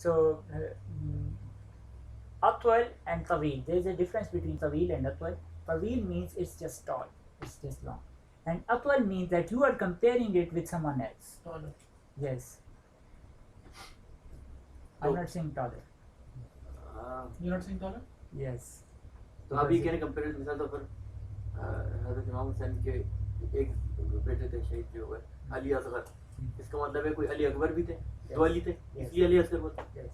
So Atwal and Tawil. There is a difference between Tawil and Atwal. Tawil means it's just tall, it's just long. And Atwal means that you are comparing it with someone else. Taller. Yes. I'm not saying taller. You're not saying taller? Yes. तो आप ये कह रहे comparison मिसाल तौर पर हज़रत इमाम हुसैन के एक बेटे थे शहीद जो हुए अली असगर इसका मतलब है कोई अली अकबर भी थे दो अली थे इसलिए अली असगर बोलते हैं Yes.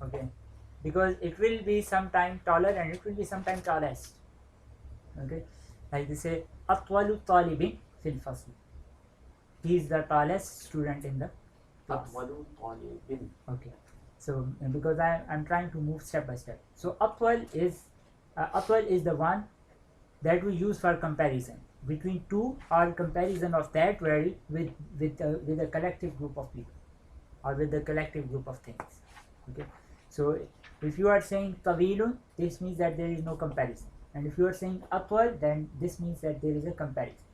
Okay. Because it will be sometime taller and it will be sometime tallest. Okay. Like they say, Atwalu talibin fil fasl. He is the tallest student in the class. अतवलु तालिबिन Okay. So because I'm trying to move step by step. So Atwal is the one that we use for comparison between two, or comparison of that vary with a collective group of people or with a collective group of things. Okay. So if you are saying tawilun, this means that there is no comparison, and if you are saying atwal, then this means that there is a comparison.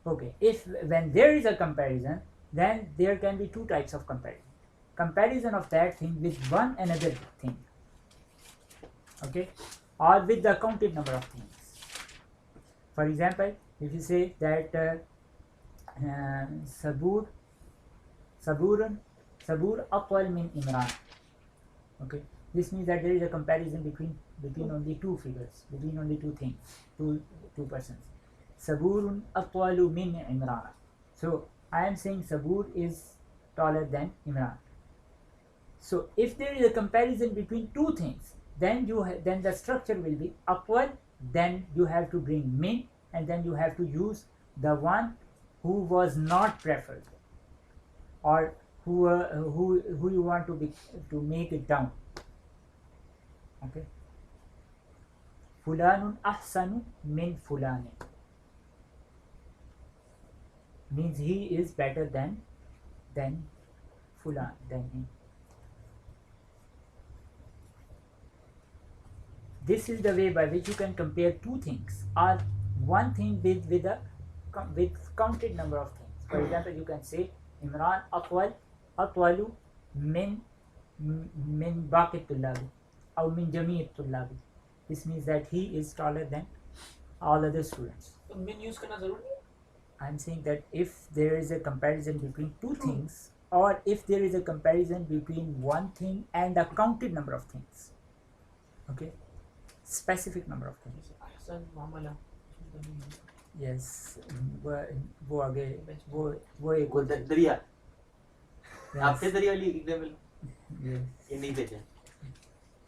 Okay. If when there is a comparison, then there can be two types of comparison: comparison of that thing with one another thing, okay, or with the counted number of things. For example, if you say that sabur atwal min Imran, okay, this means that there is a comparison between only two figures, between only two things, two persons. Saburun atwalu min Imran. So I am saying Sabur is taller than Imran. So if there is a comparison between two things, then then the structure will be atwal. Then you have to bring min, and then you have to use the one who was not preferred, or who you want to make it down. Okay. Fulanun ahsanu min fulanin means he is better than fulan, than him. This is the way by which you can compare two things, or one thing with counted number of things. For example, you can say Imran atwalu min baqi tullabi or min jami' tullabi. This means that he is taller than all other students. तो min use करना जरूरी है? I'm saying that if there is a comparison between two things, or if there is a comparison between one thing and a counted number of things, okay, specific number of things. Ahsan मामला. Yes, वो आगे वो एक वो दरिया Yes. आपके दरिया वाली एग्जांपल Yes. ये नहीं देते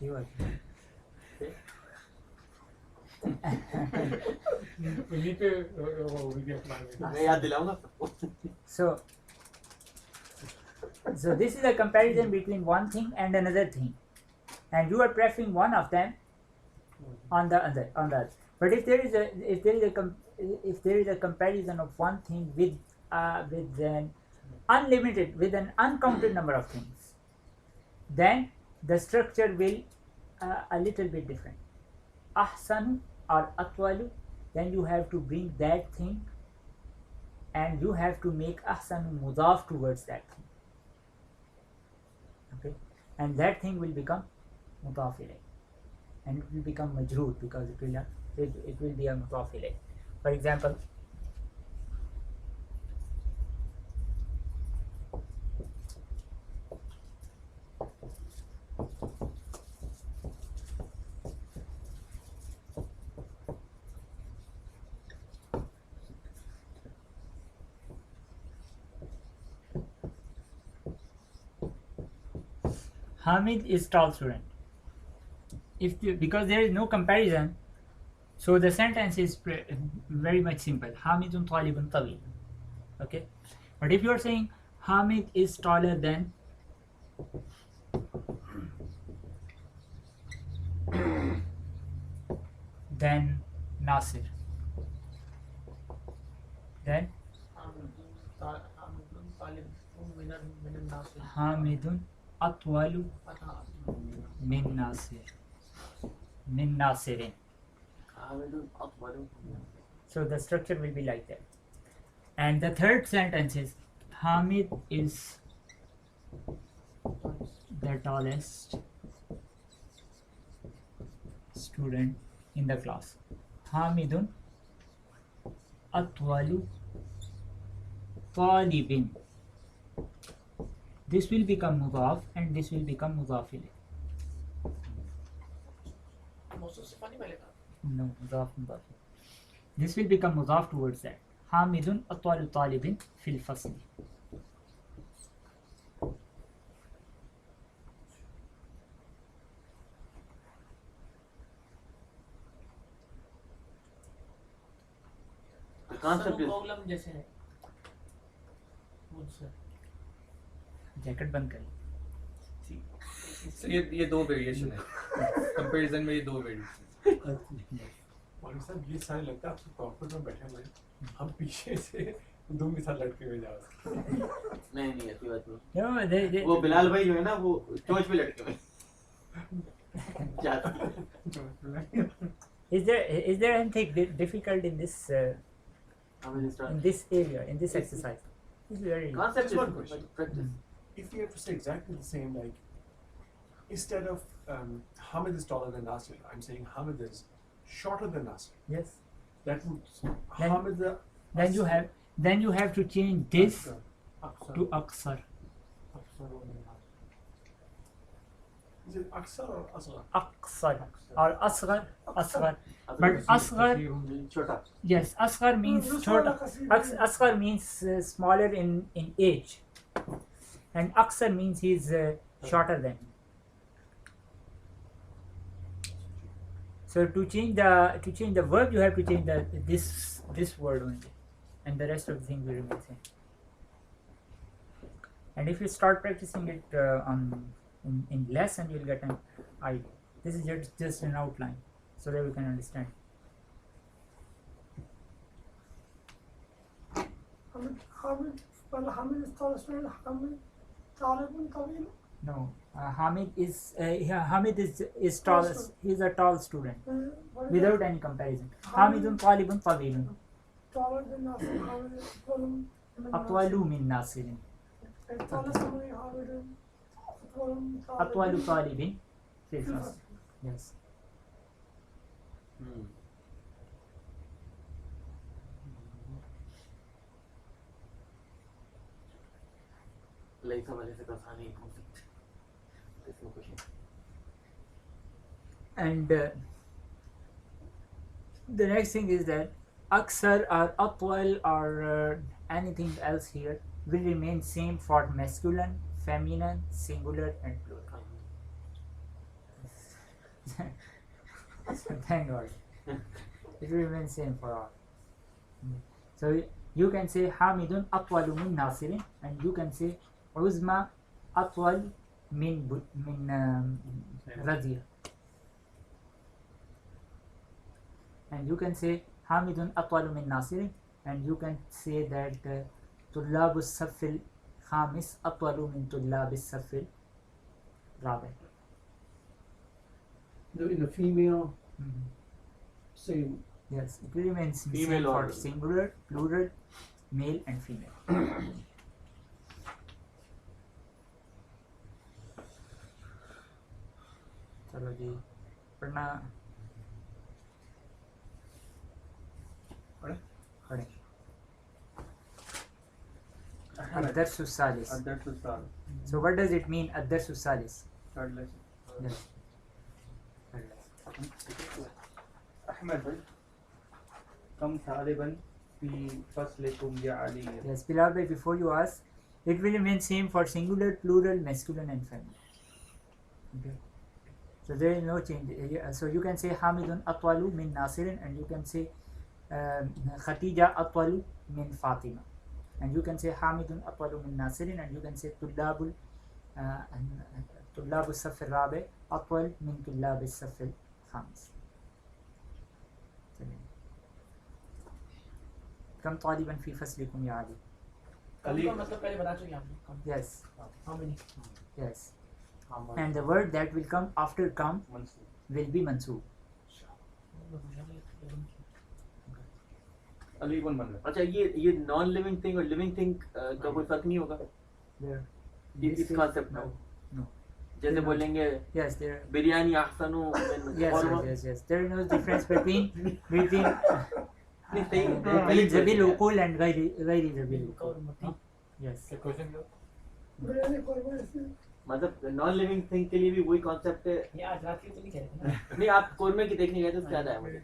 You are. इन्हीं पे वो वीडियो बना मैं याद दिलाऊंगा आपको So this is a comparison between one thing and another thing, and you are preferring one of them on the other. But if there is a comparison of one thing with an uncounted number of things, then the structure will a little bit different. Ahsanu or atwalu, then you have to bring that thing, and you have to make ahsanu mudaf towards that thing. Okay, and that thing will become mudaf ilayh, and it will become majroor because it will be a mudaf ilayh. For example, Hamid is tall student. Because there is no comparison, so the sentence is very much simple. Hamidun talibun tawil. Okay, but if you are saying Hamid is taller than Nasir, then Hamidun atwalu min Nasirin. So the structure will be like that. And the third sentence is Hamid is the tallest student in the class. Hamidun atwalu talibin. This will become mudaf and this will become mudaf ilayh. मौसूफ सिफा नहीं पहले था No, mudaf. This will become mudaf towards that. Hamidun atwalu talibin fil fasl. The concept is problem जैसे है मुझसे jacket बंद करें. So ये दो वेरिएशन है कंपैरिजन में, ये दो वेरिएशन. मौलवी साहब ये सारे लगता है आपसे कॉर्पोरेट में बैठे हुए हैं, हम पीछे से दुम के साथ लटके हुए जा रहे हैं. नहीं ऐसी बात नहीं. No, वो बिलाल भाई जो है ना वो चोंच पे लटके हुए. जाती. is there anything difficult in this हमें start. in this area, in this exercise? This is very Concept Just one is question. practice. If we have to say exactly the same, like instead of Hamid is taller than Nasir, I'm saying Hamid is shorter than Nasir. yes. That would Then- Hamid the Then you have to change this Aksar. to aksar. Is it Aksar or Asghar? Aksar or asghar. Asghar. But asghar, छोटा. yes, asghar means shorter. Asghar means smaller in age, and aksar means he is shorter than. So to change the verb, you have to change this word only, and the rest of the thing will remain same. And if you start practicing it in lesson, you'll get an idea. This is just an outline, so that we can understand. Hamid is tallest man. Hamid Talibun Tawil. No, Hamid is tallest. He is a tall student without any comparison. Hamidun talibun tawilun. Taller than Nasir. Hamid is Atwalu min nasirin. tallest among Hamid is Atwalu talibin fil fasl. Yes. लईसा वाले से आसानी concept. इसमें कुछ नहीं. And the next thing is that aksar or atwal or anything else here will remain same for masculine, feminine, singular and plural. So thank God. It will remain same for all. So you can say Hamidun atwalu min nasirin, and you can say Uzma atwal min Razia. And you can say Hamidun atwalu min nasirin, and you can say that Tullabu Safil Khamis atwalu min Tullabi Safil Rabi. In the female, same. Yes, it remains Female same for or- singular, plural, male and female. चलो जी पढ़ना पढ़े? पढ़े الدرس الثالث. That's the start. So what does it mean الدرس الثالث? Third lesson. Yes. أحمد كم طالبا في فصلكم يا علي؟ Yes, Bilal bhai, before you ask, it will remain same for singular, plural, masculine and feminine. Okay. So there is no change. So you can say Hamidun atwalu min Nasirin, and you can say Khatija atwalu min Fatima, and you can say Hamidun atwalu min Nasirin, and you can say Tullabu Safir Rabi atwal min Tullabi Safir Khamis. كم طالبا في فصلكم يا علي? कम का मतलब पहले बता चुके आपने कम Yes, how many yes. And the word that will come after come will be mansoob. Ali कौन बन रहा अच्छा ये नॉन लिविंग थिंग और लिविंग थिंग का कोई फर्क नहीं होगा There. इस concept में? No. जैसे बोलेंगे Yes, there. Biryani अहसनु Yes. There is no difference between नहीं सही between Zabil Ukul and Ghairi Zabil Ukul. कौरमती Yes. क्या क्वेश्चन क्या बिरयानी कौरमा ऐसे मतलब नॉन लिविंग थिंग के लिए भी वही कॉन्सेप्ट है ये आज रात के तो नहीं कह रहे थे ना नहीं आप कोरमे की देखने गए थे उससे याद आया मुझे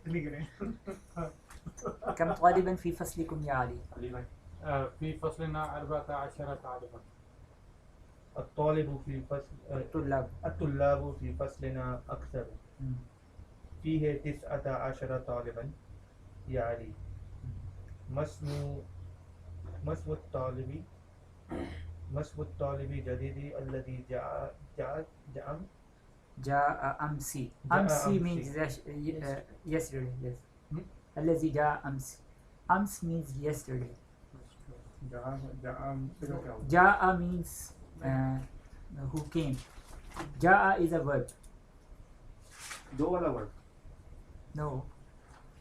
كم طالبا في فصلكم يا علي؟ अली भाई في فصلنا 14 طالبا. الطالب في فصل الطلاب. الطلاب في فصلنا أكثر. مم. فيه 19 طالبا يا علي. ما اسم الطالب الجديد الذي جاء جاء أمسي. جاء أمسي أمسي. means yesterday. Yes. Hmm? الذي جاء أمس. أمس means yesterday. جاء means who came. جاء is a verb. दो वाला word No.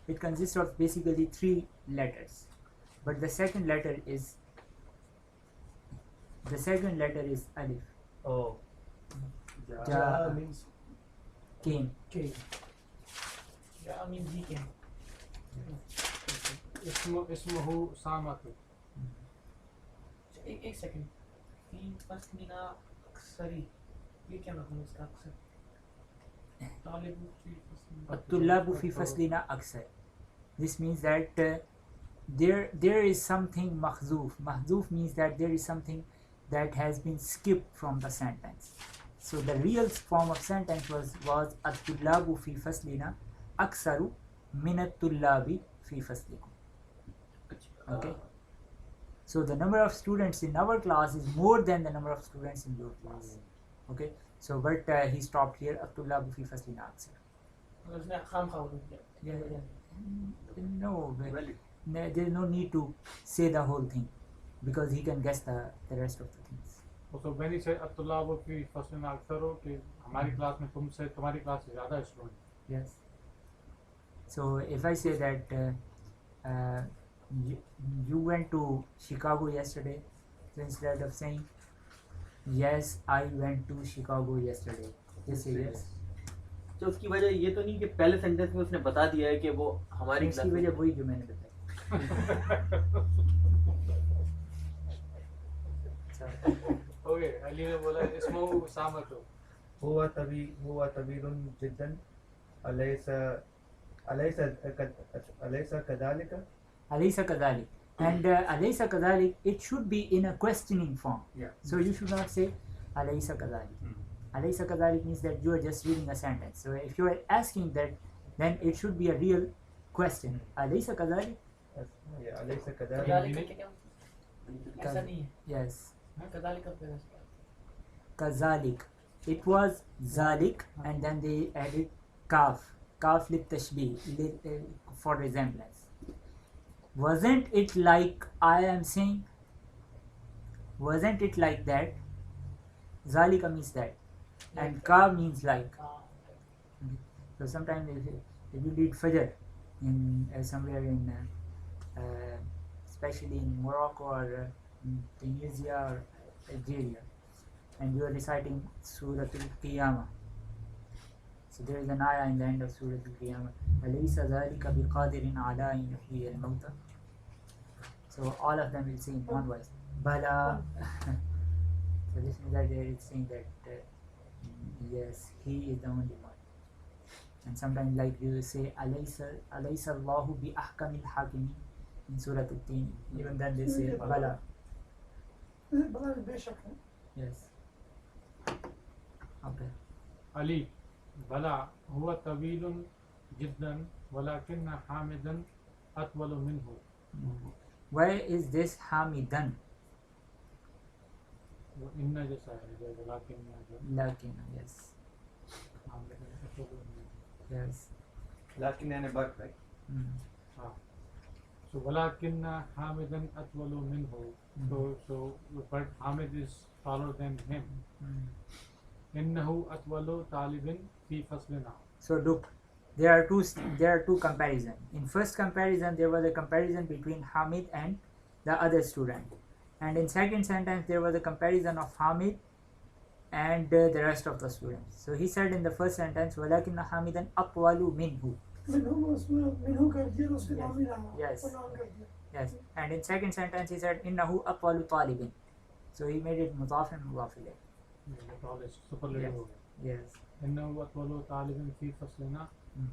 It consists of basically 3 letters. But the second letter is alif. Oh, جاء means came. या मीन ही कैन اسمه سامة. एक second फी फस्लिना अक्सरी ये क्या मतलब इसका अक्सर तालिबु फी फस्लिना الطلاب في فصلنا أكثر. This means that there is something mahzuf. Mahzuf means that there is something that has been skipped from the sentence. So the real form of sentence was الطلاب في فصلنا أكثر من الطلاب في فصلكم. Okay. So the number of students in our class is more than the number of students in your class. Okay. So but he stopped here. الطلاب في فصلنا أكثر. मतलब इसने खाम खा बोल दिया Yeah. No, there is no need to say the whole thing because he can guess the rest of the things. तो when he said الطلاب في فصلنا أكثر कि हमारी class में तुमसे तुम्हारी क्लास से ज़्यादा student. Yes. So if I say that you went to Chicago yesterday, so instead of saying yes, I went to Chicago yesterday, just say yes. तो उसकी वजह ये तो नहीं कि पहले सेंटेंस में उसने बता दिया है कि वो हमारी इसकी क्लास वजह वही जो मैंने बताई. ओके अली ने बोला اسمه سامة. هو طويل جدا. أليس كذلك؟ أليس كذلك. And أليس كذلك, it should be in a questioning form. Yeah. So you should not say أليس كذلك. أليس كذلك means that you are just reading a sentence. So if you are asking that, then it should be a real question. أليس كذلك? أليس كذلك؟ कदालिक का क्या ऐसा नहीं है Yes. कदालिक का फिर كذلك. It was ذلك and then they added kaf. Kaf للتشبيه for resemblance. Wasn't it like I am saying? Wasn't it like that? ذلك means that. And ka means like. So sometimes if you read Fajr in somewhere in especially in Morocco or in Tunisia or Algeria, and you are reciting Surah Al-Qiyamah. So there is an ayah in the end of Surah Al-Qiyamah. أَلَيْسَ ذَلِكَ بِقَادِرٍ عَلَىٰ أَن يُحْيِيَ الْمَوْتَى. So all of them will say in one voice, Bala. So this means that they are saying that yes, he is the only one. And sometimes like you will say أَلَيْسَ اللَّهُ بِأَحْكَمِ الْحَاكِمِينَ in Surah Al-Tin. Even then they say Bala. बड़ा बेशक है. Yes. Okay. Ali भला हुआ طويل جدا ولكن حامدا أطول منه. Why is this Hamidan? إن जैसा है ولكن Lakin, yes. Yes. لكن يعني but right? So ولكن حامدا أطول منه. So but Hamid is taller than him. إنه أطول طالب في فصلنا. So look, there are two comparisons. In first comparison there was a comparison between Hamid and the other student, and in second sentence there was a comparison of Hamid and the rest of the students. So he said in the first sentence, وَلَكِنَّ حَامِدًا أَطْوَلُ مِنْهُ. मिनहु कर दिया तो उसके नाम ही रहा Yes. और नाम कर दिया Yes. And in second sentence he said, إِنَّهُ أَطْوَلُ طَالِبٍ. So he made it مضاف and مضاف إليه. The tallest superlative हो गया. Yes. إنه أطول طالب في فصلنا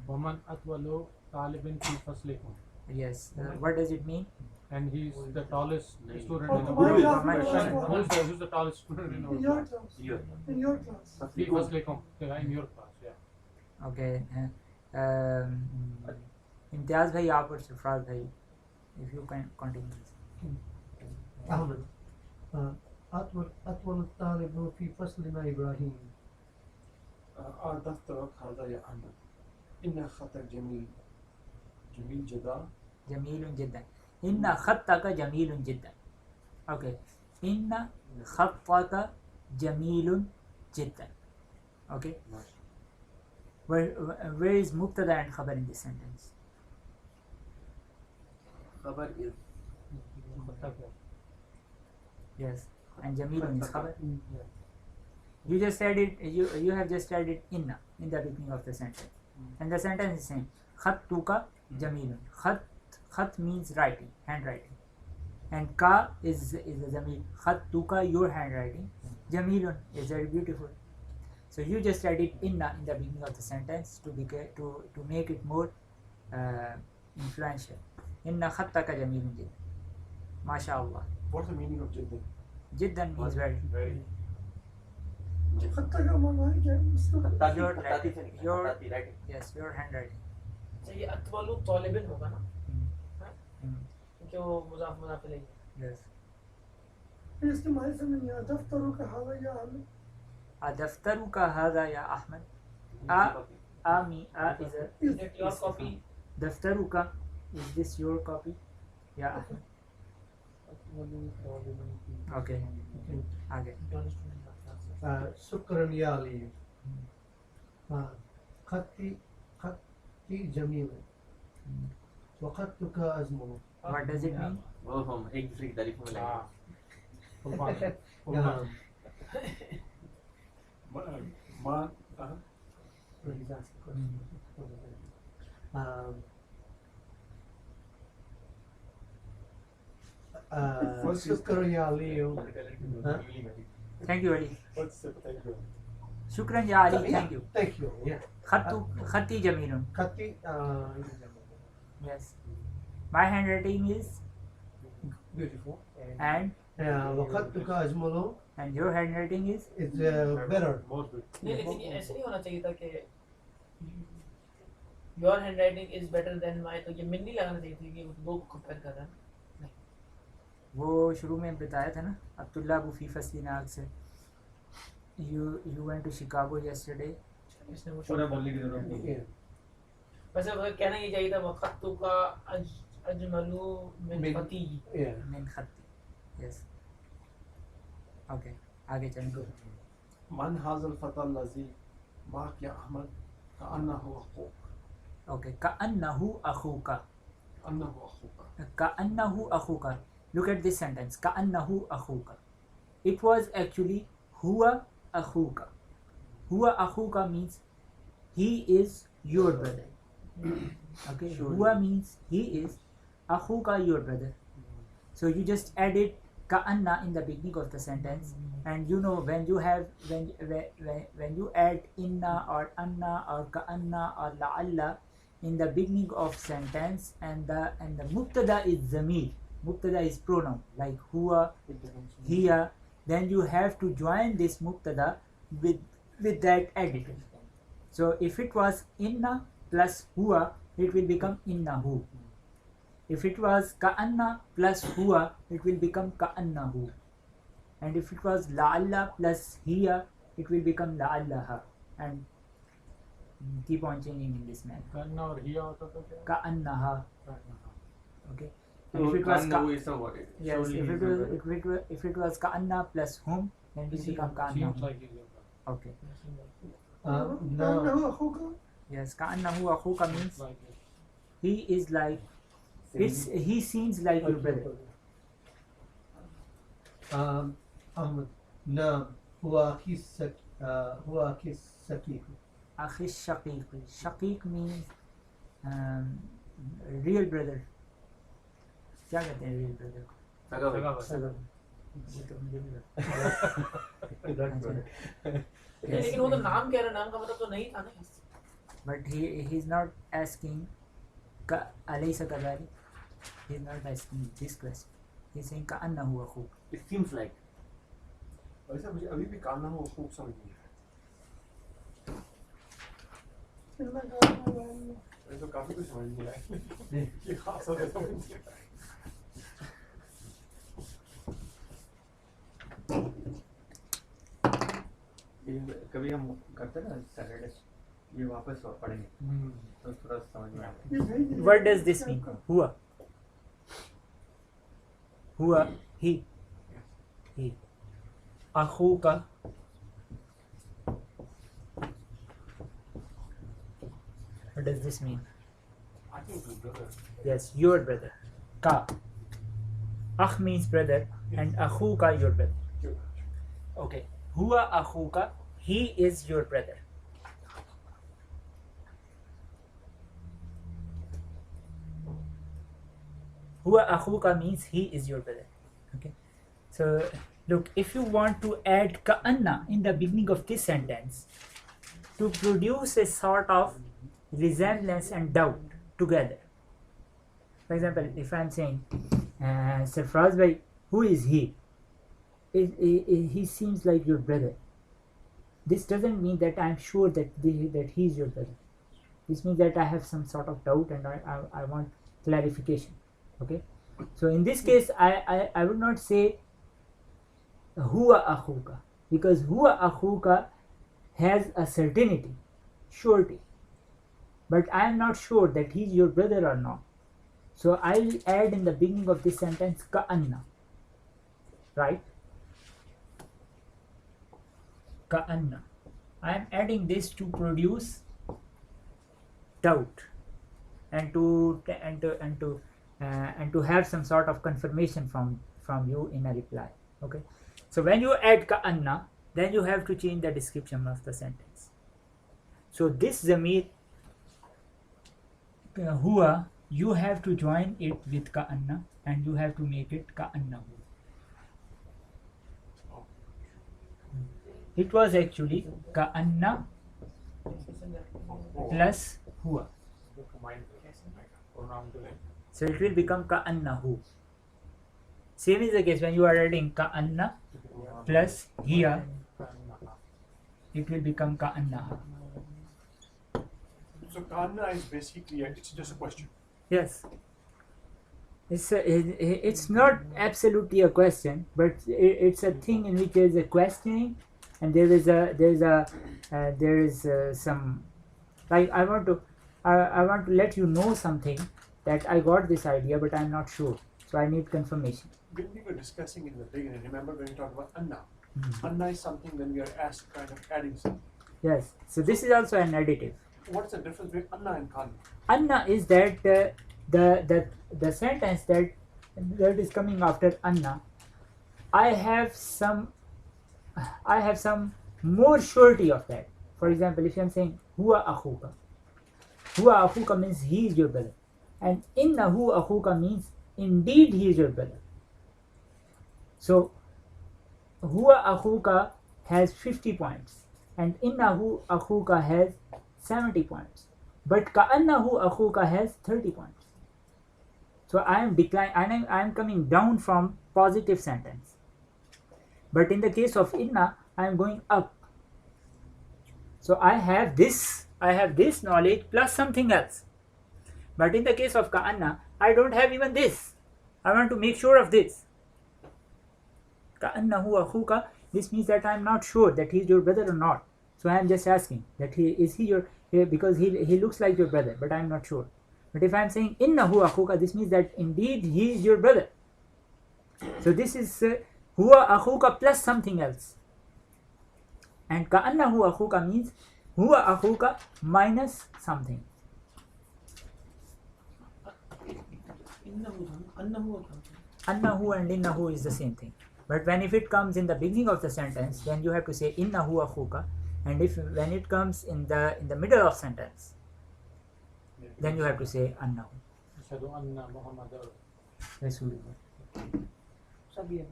ومن أطول طالب في فصلكم. Yes. What does it mean? And he's the tallest student और in तुम्हारे our क्लास class. में कौन Who's Who's the tallest student in our in your class? class Here. in your class في فصلكم. Yeah, in your class. Yeah. Okay. Imtiaz भाई आप और सरफराज भाई, if you can continue. أحمد أطول الطالب في فصلنا إبراهيم. دفترك هذا يا أحمد إن خطك جميل جميل جدا. جميل جدا. إن خطك جميل جدا. Okay. إن خطك جميل جدا. Okay. Where is mubtada and khabar in this sentence? Khabar is Yes. And jamilun is khabar. You just said it. You have just said it inna in the beginning of the sentence, and the sentence is saying khattuka jamilun. Khat means writing, handwriting, and ka is the jamil. Khattuka, your handwriting. Jamilun is very beautiful. So you just added inna in the beginning of the sentence to make it more influential. Inna khattaka jamilun jiddan. MashaAllah. What's the meaning of Jiddan? Jiddan means very. खत्ता का माना है क्या उसका Your खत्ताती से निकला, your खत्ताती, right? yes, your handwriting. अच्छा ये अतवलु तालिबिन होगा ना, Hmm. क्योंकि वो मुजाफ मुजाफ इलैहि है. Yes. फिर इसके मायने से नहीं आया दफ्तरों का हाल या हाल Adaftaruka hadha ya Ahmad. A is a Is it your copy? daftaruka. Is this your copy? Ya Ahmad. Okay. Aage. شكرا يا علي. خطي جميل وخطك أجمل. What does it mean? वो हम एक दूसरे की तारीफ में लगे. نعم. ما شكرا يا علي. Thank you, Ali. What's the thank you? Shukran ya Ali. Thank you. Thank you. Yeah. Khatti jamilun. خطي Yes. My handwriting is beautiful. and وخطك أجمل your handwriting is is better. नहीं लेकिन ये ऐसे नहीं होना चाहिए था कि your handwriting is better than my, तो ये min नहीं लगाना चाहिए थी कि दो को कंपेयर कर रहा है. वो शुरू में बताया था ना अब्दुल्ला अबू फी फसली नाग से. You went to Chicago yesterday. इसने वो पूरा बोलने की जरूरत नहीं है. Yeah. वैसे वो कहना ये चाहिए था वक़्तु का अजमलु मिन Min- फती. Yeah. Min khatti. Yes. Okay. आगे चलेंगे. من هذا الفتى الذي معك يا أحمد كأنه أخوك. Okay. كأنه أخوك. كأنه أخوك. كأنه أخوك. Look at this sentence. كأنه أخوك. It was actually هو أخوك. هو أخوك means he is your brother. Okay. هو means he is. أخوك your brother. So you just added كأن in the beginning of the sentence, and you know when you have when you add inna or anna or كأن or لعل in the beginning of sentence, and the mubtada is zamir. Mubtada is pronoun like huwa, hiya. Then you have to join this mubtada with that additive. So if it was inna plus huwa, it will become innahu. If it was ka'anna plus huwa, it will become ka'annahu. And if it was la'alla plus hiya, it will become la'allaha. And keep on changing in this manner. करना और हिया होता तो क्या? Ka'annaha. Okay. And So if it was Khan is a what? yes, Surely if he's it a was brother. if it was ka'anna plus hum, then it will become Seems ka'annahu. like he's a Okay. No. كأنه أخوك Yes, ka'annahu akhuka means like this. he is like he seems like your brother. أحمد نعم هو أخي هو أخي الشقيق. أخي الشقيق. Shaqiq means real brother. क्या कहते हैं real brother को? सगा भाई सगा। ये तो मुझे भी लगता है। लेकिन वो तो नाम कह रहा, नाम का मतलब तो नहीं था ना. But he is not asking أليس كذلك. He is not asking this question. He is saying كأنه أخوك. it seems like वैसे मुझे अभी भी काना हो खूब समझ नहीं आया. इनमें गाना गाना वैसे तो काफी कुछ समझ नहीं आया. ये खास होता समझ नहीं आया. ये कभी हम करते हैं ना सैटरडे, ये वापस पढ़ेंगे तो थोड़ा समझ में आता है. ये नहीं What does this mean? हुआ. हुआ he. अखूका. What does this mean? I think it's brother. Yes, your brother. Ka. Akh means brother and akhuka your brother. Okay. Huwa akhuka. He is your brother. Huwa akhuka means he is your brother. Okay. So look, if you want to add ka'anna in the beginning of this sentence to produce a sort of resemblance and doubt together. For example, if I'm saying, Sarfraz bhai, who is he? He seems like your brother. This doesn't mean that I'm sure that he is your brother. This means that I have some sort of doubt and I want clarification. Okay. So in this case, I would not say huwa akhuka, because huwa akhuka has a certainty, surety. But I am not sure that he is your brother or not. So I will add in the beginning of this sentence ka'anna. Right? Ka'anna. I am adding this to produce doubt and to have some sort of confirmation from you in a reply. Okay. So when you add ka'anna, then you have to change the description of the sentence. So this zamir huwa, you have to join it with ka'anna and you have to make it ka'annahu. It was actually ka'anna plus huwa. So it will become ka'annahu. Same is the case when you are adding ka'anna plus hiya, it will become ka'annaha. So Kana is basically, it's just a question. Yes. It's not absolutely a question, but it's a thing in which there is a questioning, and there is some, like I want to let you know something that I got this idea, but I'm not sure, so I need confirmation. When we were discussing in the beginning, remember when we talked about Anna? Anna is something when we are asked kind of adding something. Yes. So this is also an additive. What's the difference between Anna and Kana? Anna is that the sentence that is coming after Anna, I have some more surety of that. For example, if I'm saying huwa akhuka means he is your brother, and innahu akhuka means indeed he is your brother. So huwa akhuka has 50 points and innahu akhuka has 70 points, but ka'annahu akhuka has 30 points. So I am coming down from positive sentence. But in the case of inna, I am going up. So I have this knowledge plus something else. But in the case of ka'anna, I don't have even this. I want to make sure of this. Ka'annahu akhuka, this means that I am not sure that he is your brother or not. So I am just asking that because he looks like your brother, but I am not sure. But if I am saying innahu akhuka, this means that indeed he is your brother. So this is huwa akhuka plus something else. And ka'annahu akhuka means huwa akhuka minus something. Annahu and innahu is the same thing. But if it comes in the beginning of the sentence, then you have to say innahu akhuka, and when it comes in the middle of sentence, then you have to say annahu. अशहदु Anna Muhammad Rasulullah. सब ये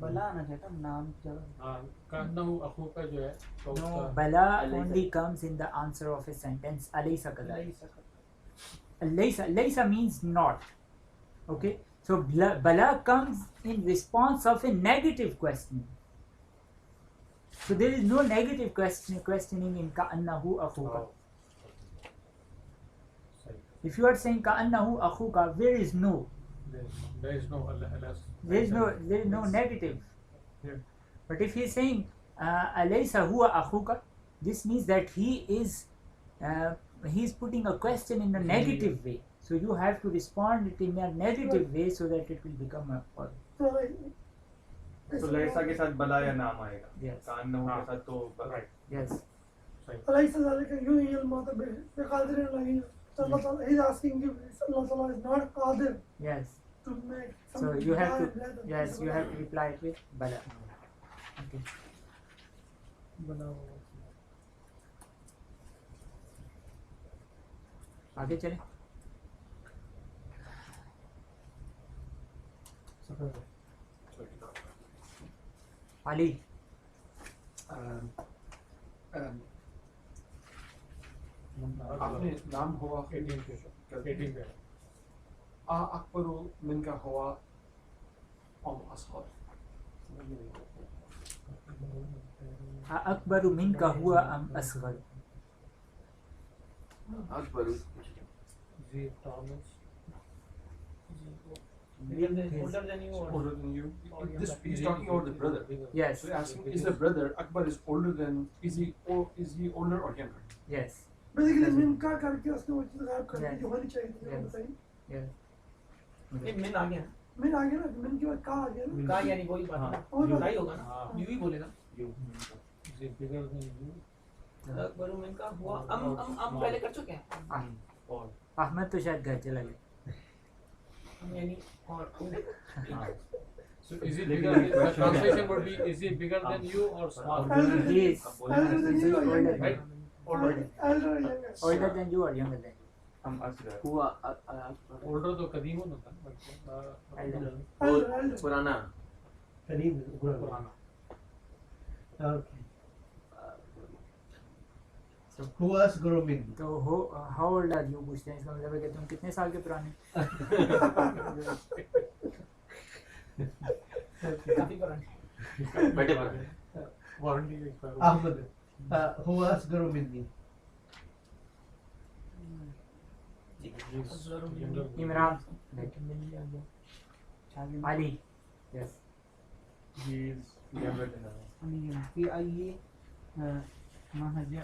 बला आना चाहिए था नाम जगह कान्नहु अखू का जो है तो No, उसका bala Alaysa. only comes in the answer of a sentence. Alaysa kadhalik. नहीं सकता Laysa means not. Okay, so bala comes in response of a negative question. So there is no negative questioning in ka'annahu akhuka. सही If you are saying ka'annahu akhuka, there is no there is no negative here. But if he is saying alaysa huwa akhuka, this means that he is putting a question in a negative way. So you have to respond it in a negative way so that it will become a positive. तो लैसा के साथ बला या नाम आएगा Yes. कान्नहु के साथ तो right Yes. أليس ذلك يحيي الموتى بقادر عليه Allah Ta'ala he's asking you Allah Ta'ala is not qadir Yes. to make So something you have bad, to bad, yes bad. you have to reply it with bala. Okay. आगे चले. Ali. आपने नाम हुआ 18 पे अकबरु मिनका हुआ असगर أكبر منك هو أم أصغر؟ अकबर जी Thomas older than you or older than you. This he's talking about the brother. Yes. So they're asking, is the brother Akbar is older than is he older or younger? Yes. Basically min का करके उसने वो चीज़ गायब कर दी Yes. जो होनी चाहिए थी वो Yes. बताइए Yes. ये मिन आ गया min आ गया ना min के बाद का आ गया ना का यानी कोई बात हाँ। नहीं का ही होगा ना हाँ। यू ही बोलेगा जी बिगर देन यू अकबर मिन का हुआ हम पहले कर चुके हैं और अहमद तो शायद घर चला गया. हम यानी और so is it bigger the translation would be is he bigger than you or smaller He is elder than you or younger than right you elder or younger older than you or younger than you. हम असगर हुआ Akbar older तो कदीम होता था Elder. elder पुराना करीब पुराना Okay. So who was grooming? तो how old are you पूछते हैं इसका मतलब है कि तुम कितने साल के पुराने. काफी पुरानी बड़े पुराने warranty Ahmed. Who was grooming me? Imran. Ali. Yes. he is younger than us في أي مهجع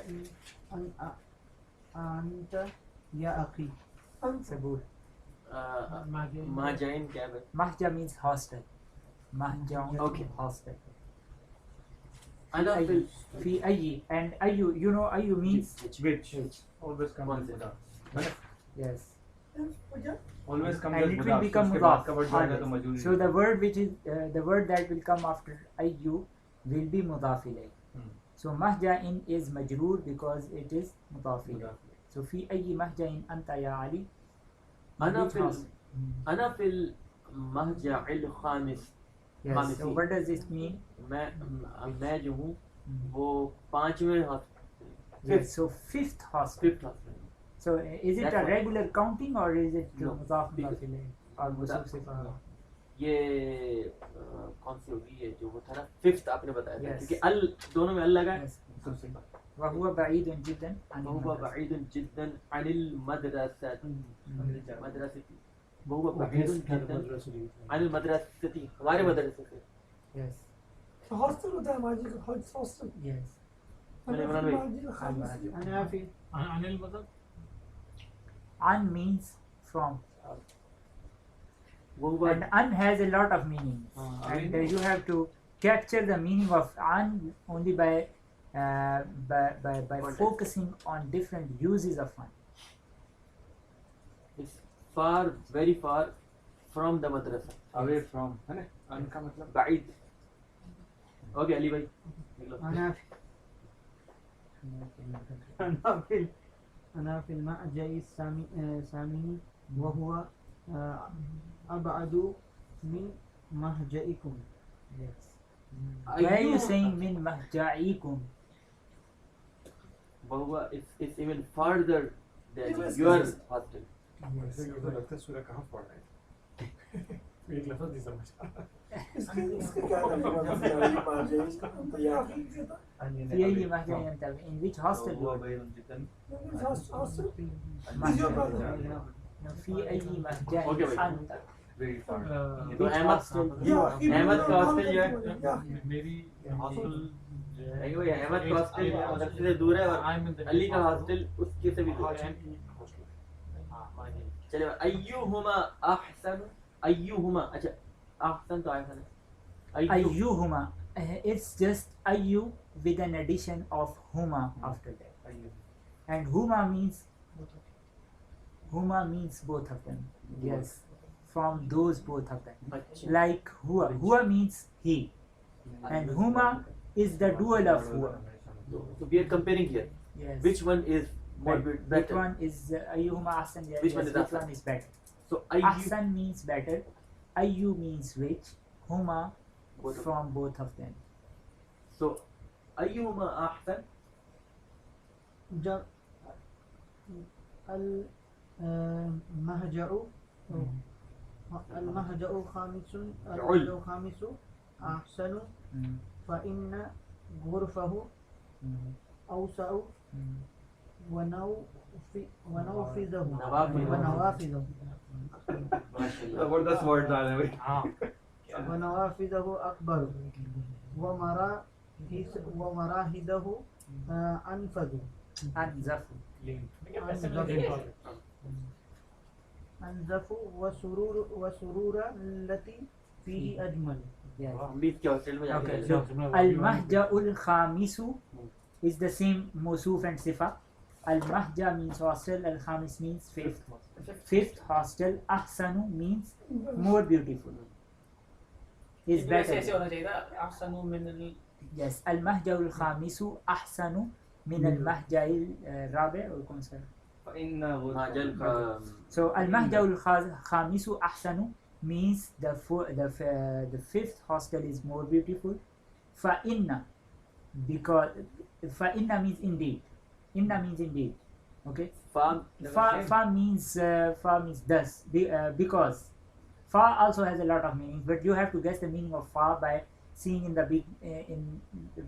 أنت يا أخي Sabur. महाजाइन क्या है Mahja means hostel. Mahja. Okay. Hostel. अना fill Fi ayi, and ayu, you know ayu means which always comes One with mudaf yes. क्या always comes And with it will mudaf become उसके बाद mudaf. का word जो आएगा तो always. मजूरी So the word which is the word that will come after ayu will be mudaf ilayh. So mahja'in is majroor because it is mudaf ilayh. So fi ayi mahja'in anta ya Ali. अना Which fill house? अना fill महजाइल Khamis Yes. So Khamisi. what does this mean? मैं जो हूँ वो पांचवें Yes. So fifth hostel. Fifth hostel So is it That's a what- regular counting or is it No. mudaf Because- ilayh? और वो Mudaf- सबसे पहला. ये कौन सी होगी ये जो वो था ना फिफ्थ आपने बताया था Yes. क्योंकि अल दोनों में अल लगा है Yes. सबसे पहले وهو بعيد جدا عن वहुवा المدرسة. بعيد جدا عن المدرسة मदरसे वहुवा Who بعيد gets kind of جدا madrasa? عن المدرسة हमारे मदरसे से Yes. हॉस्टल होता है माजी का हॉस्टल Yes. इमरान भाई। माजी का खामिस أنا في अनिल मतलब An means from. वहुवा And an has a lot of meanings. And you have to capture the meaning of an only by Context. focusing on different uses of an. is far very far from the madrasa away from है ना अन का मतलब بعيد okay Ali भाई निकलो أنا في المهجع الثامن وهو أبعد من مهجعكم. Yes. Why are you أيوه. saying min mahja'ikum? وهو it's even further than It was- your hostel. वैसे मुझे लगता है सूर्य कहाँ पढ़ रहा है एक लफ्ज़ नहीं समझा इसके क्या तर्जुमा है? फिर मार जाए इसका तो ये आखिरी से था। في أي mahja أنت? In which hostel you هو are? بين جدا hostel Mahja. Is your brother? No, في أي mahja Okay, wait. أنت? very far. तो Which Ahmad hostel? Yeah, he Ahmad was का the hostel जो है one that- मेरी हॉस्टल नहीं भाई अहमद का हॉस्टल मदरसे से दूर है और अली का हॉस्टल उसके से भी दूर है चलिए अय्युहुमा अहसन अय्युहुमा अच्छा अहसन तो अहसन है Ayyuhuma. It's just ayyu with an addition of huma after that. And huma means both of them. Yes, from those both of them. अच्छा Like huwa. Huwa means he, and huma is the dual of huwa. so we are comparing here Yes. which one is more Which better one is ayyuhuma ahsan? Yes, Which one is which ahsan? one is better? so ayyu Ahsan means better. Ayyu means which. Huma both of from both of them. so ayyuhuma ahsan المهجع الخامس أحسن Mm. فإن غرفه Mm. أوسع Mm. ونوافذه नवाफिज़। जबरदस्त word डाले भाई हाँ ونوافذه أكبر ومراحده أنفذ Anzafu. أنزف وسرور التي فيه أجمل. Yes. हम भी इसके hostel में Okay, जाके so al-mahja'ul khamisu is the same mawsuf and sifa. Al-mahja means hostel, al-khamis means fifth. Fifth hostel, ahsanu means more beautiful. Is ऐसे better. ऐसे होना चाहिए था अहसनु मिनल Yes, al-mahja'ul khamisu ahsanu min al-mahja'il rabi or कौन सा? فإن हाँ जल का So al-mahja'ul khamisu ahsanu means the fifth hostel is more beautiful. Fa inna, because fa inna means indeed. Inna means indeed. Okay. फार्म Fa means thus, because. Fa also has a lot of meanings, but you have to guess the meaning of fa by seeing in the big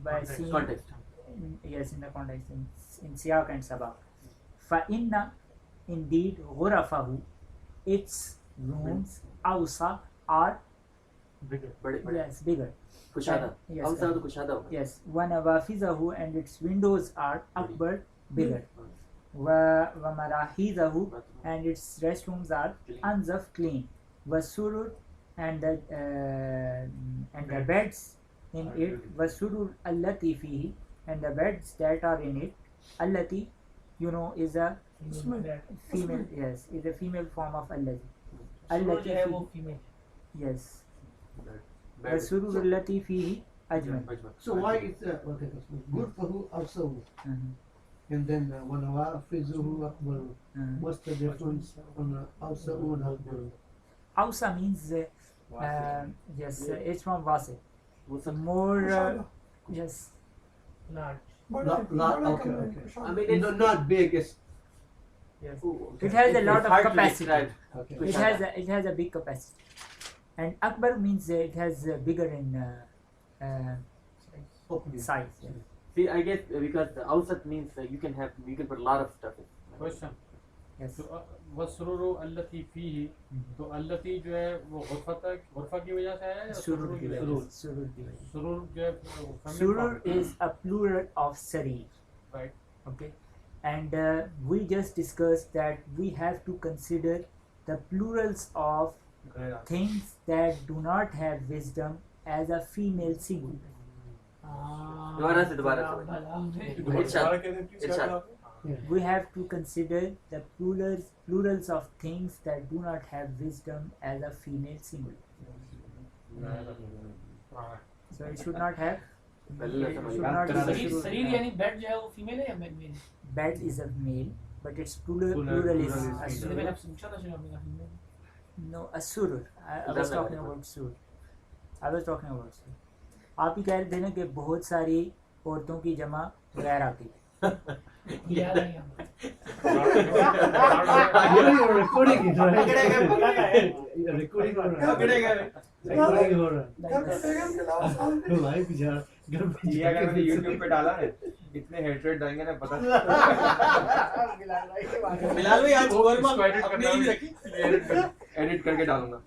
by seeing context yes, in the context in siyaq and sabaq. Fa inna, indeed, ghurafahu, its rooms, awsa, are bigger. बड़े बड़े yes, bigger. कुशादा Yes, हम सब तो कुशादा होगा Yes, wa nawafizahu, and its windows are akbar, bigger. Wa marahizahu, and its restrooms are anzaf, clean. Wa surur, and the beds in it. Wa surur allati fihi, and the beds that are in it. Allati, is a female. Yes, is a female form of allati. जो है वो Allati, female yes. Wa surur allati fihi ajmal. So why it's good for who also, and then wanawafizuhu akbar. What's the difference on also and akbar? Ausa means yes, it's from Wasi. वो सब More yes, large Okay. I mean No, not big. It's yes. it's It has a lot of hard to capacity. describe. okay. It has a big capacity. And Akbar means it has bigger in Opening. size. Yeah. See, I guess because the awsat means you can put a lot of stuff in. Question Yes. तो वसरूरु अल्लती फीही तो अल्लती जो है वो गुरफा की वजह से है या Surur सुरूर की ki वजह wajah से? se. Surur ki wajah se. सुरूर जो है वो feminine Surur form is a plural of sarir. right. Okay. And we just discussed that we have to consider the plurals of things that do not have wisdom as a female singular. दोबारा से दोबारा कहते हैं please इरशाद। क्या आप We have to consider the plurals of things that do not have wisdom as a female singular. So it should not have पहले It lesson should वाली not be शरीर surur. शरीर यानी बेड जो है वो फीमेल है या mail? Bed is a male, but its plural Plural is is a female. मैंने surur. आपसे पूछा था शायद आपने कहा female. No, a surur. I was talking about surur. I was talking about surur. आप ही कह रहे थे ना कि बहुत सारी औरतों की जमा गैर की। याद नहीं आ रहा। recording it, right? Recording हो रहा है। Recording हो रहा है। घर पे बेगम के अलावा साल में भाई बेचारा घर पे ये अगर मैंने YouTube पे डाला है इतने हेटरेट आएंगे ना पता बिलाल भाई आज गोलमाल इसको edit अपनी करना नहीं है। रखी। एडिट करके डालूंगा।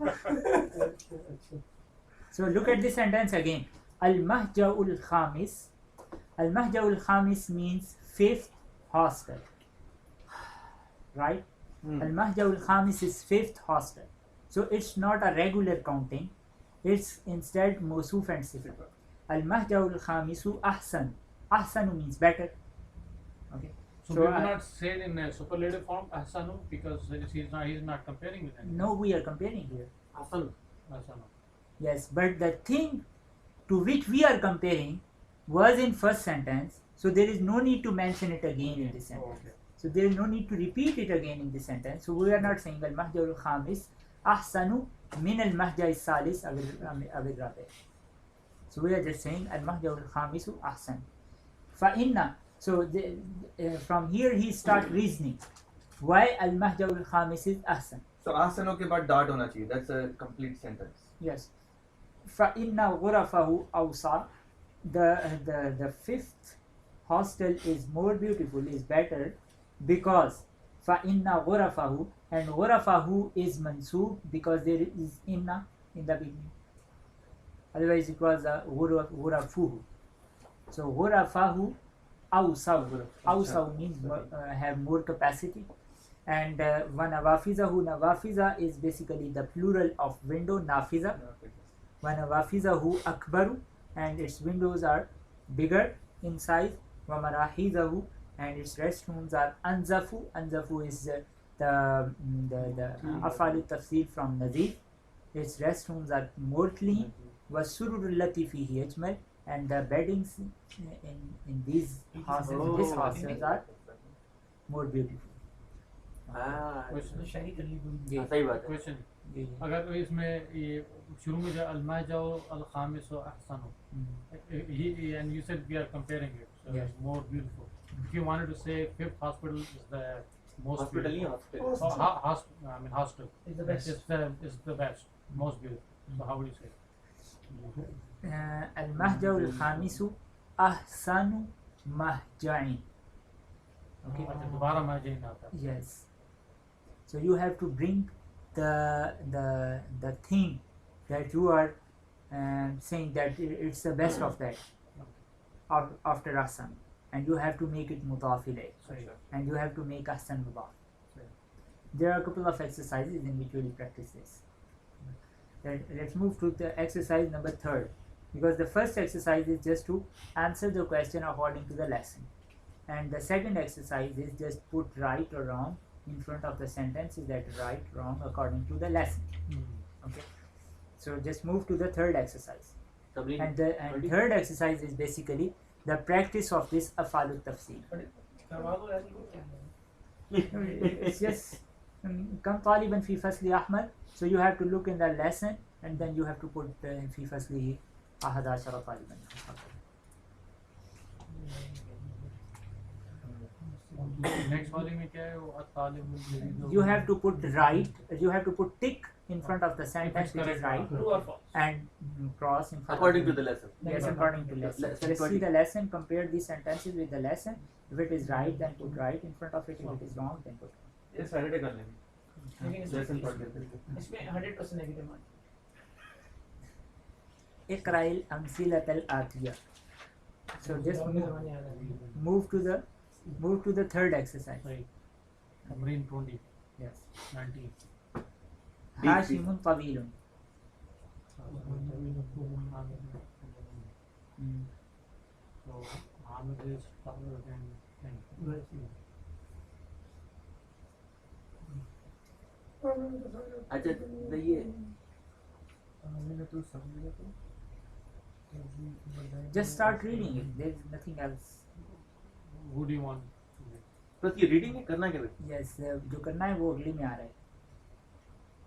So look at this sentence again. Al-mahja'ul khamis. Al-mahja'ul khamis means fifth hostel. Right? Al-mahja'ul khamis is fifth hostel. So it's not a regular counting. It's instead mawsoof and sifat. Al-mahja'ul khamisu ahsan. Ahsanu means better. Okay. So, So we will I- not say it in a superlative form ahsanu because he's not comparing with anything. No, we are comparing here. Hasan Ahsanu. Yes, but the thing to which we are comparing was in first sentence, so there is no need to mention it again in this sentence. Okay. So there is no need to repeat it again in this sentence. So we are not saying al mahja'ul khamis ahsanu min al mahja'i salis awil rabi. So we are just saying al mahja'ul khamisu ahsan. Fa inna. So from here he start reasoning why al mahja'ul khamis is ahsan. So आसनों के बाद dot होना चाहिए. That's a complete sentence. Yes. فَإِنَّ غُرَفَهُ أَوْسَعُ. The fifth hostel is more beautiful, is better, because فَإِنَّ غُرَفَهُ, and غُرَفَهُ is mansoob because there is inna in the beginning. Otherwise it was غُرَفُهُ. So غُرَفَهُ أَوْسَعُ. أَوْسَعُ means have more capacity. And وَنَوَافِذَهُ, nawafiza is basically the plural of window, nafiza. وَنَوَافِذَهُ أَكْبَرُ, and its windows are bigger in size. وَمَرَاحِذَهُ, and its restrooms are أَنْزَفُ. أَنْزَفُ is the أفعال التفصيل from Nazif. Its restrooms are more clean. وَالسُّرُرُ الَّتِي فِيهِ أَجْمَلُ, and the beddings in these hostels, this hostels are more beautiful. हाँ तो शायरी कर ली कोई। हाँ, सही बात है। Question. अगर इसमें ये शुरू में जो al-mahja'u al-khamis wa ahsanu, and you said we are comparing it, so Yes. it's more beautiful. If you wanted to say fifth hospital is the most hospital नहीं beautiful. Hospital I mean hospital. Is the best. Is the best, most beautiful. So how would you say it? المهجع الخامس أحسن مهجع. Okay. अच्छा, दोबारा mahja'in आता है. Yes. So you have to bring the thing that you are saying that it's the best of that after ahsan, and you have to make it mudaf ilayh, सही. and you have to make ahsan mudaf. There are a couple of exercises in which we will practice this. Let's move to the exercise number 3, because the first exercise is just to answer the question according to the lesson, and the second exercise is just put right or wrong in front of the sentences that right, wrong according to the lesson. Okay, so just move to the third exercise, and the third exercise is basically the practice of this afalut tafsir. करवा दो यार ये क्या है? It's just كم طالبا في فصل أحمد, so you have to look in the lesson and then you have to put في فصله 11 طالبا. Next वाले में क्या है वो at-talib You have to put right, you have to put tick in front of the sentence which is right, True or false? and cross in front according of to the lesson. Yes, according to lesson. Lesson Just see 20. the lesson, compare these sentences with the lesson. If it is right, then put right in front of it. If it is wrong, then put wrong. ये Saturday कर लेंगे. लेकिन lesson इसमें पढ़ लेते हैं. इसमें 100% negative mark. اقرأ الأمثلة الآتية. So just और भी जमाने आ रहे हैं। move to the third exercise. सही. Marine 20, Yes. 19. هاشم طويل. So Hamid is taller than him. अच्छा तो ये मैंने तो समझ लिया तो Just start reading it. There is nothing else. Who do you want? बस ये रीडिंग है, करना क्या भाई? Yes, जो करना है वो अगले में आ रहा है.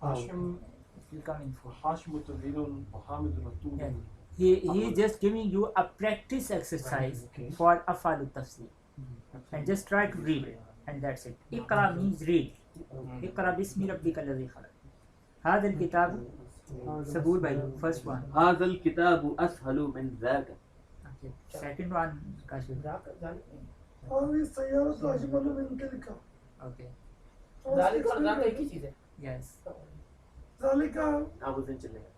Hashim, It will come in full. Hashim Tawilun, Muhammad Ratul. Yeah. He is just giving you a practice exercise Okay. for afalu tafsir. And just try to read it. And that's it. Iqra means read. Iqra bismi rabbika alladhi khalaq. هذا الكتاب Sabur bhai, first one. هذا الكتاب أسهل من ذاك. Okay. Second one, Kashif. और इस सैयारत तो अजमल मिन Tilka Okay. और जालिक और इसके जाका एक ही चीज है. Yes. जालिका आप उस दिन चलेगा.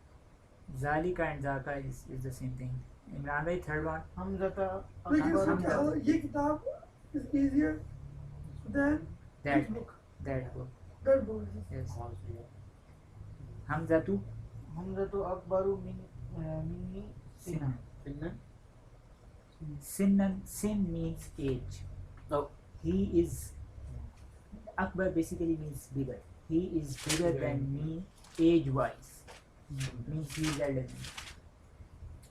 Zalika and Zaka is the same thing. Imran bhai, third one. हमज़ता लेकिन अकबर इसमें क्या है, ये किताब is easier than That this book. that book. That book. Yes. Hamzatu हमज़तु अकबरु Minni Sinan. फिर Sinan, sin means age. Oh. He is Akbar basically means bigger. He is bigger than me age wise. Means he is elder than me.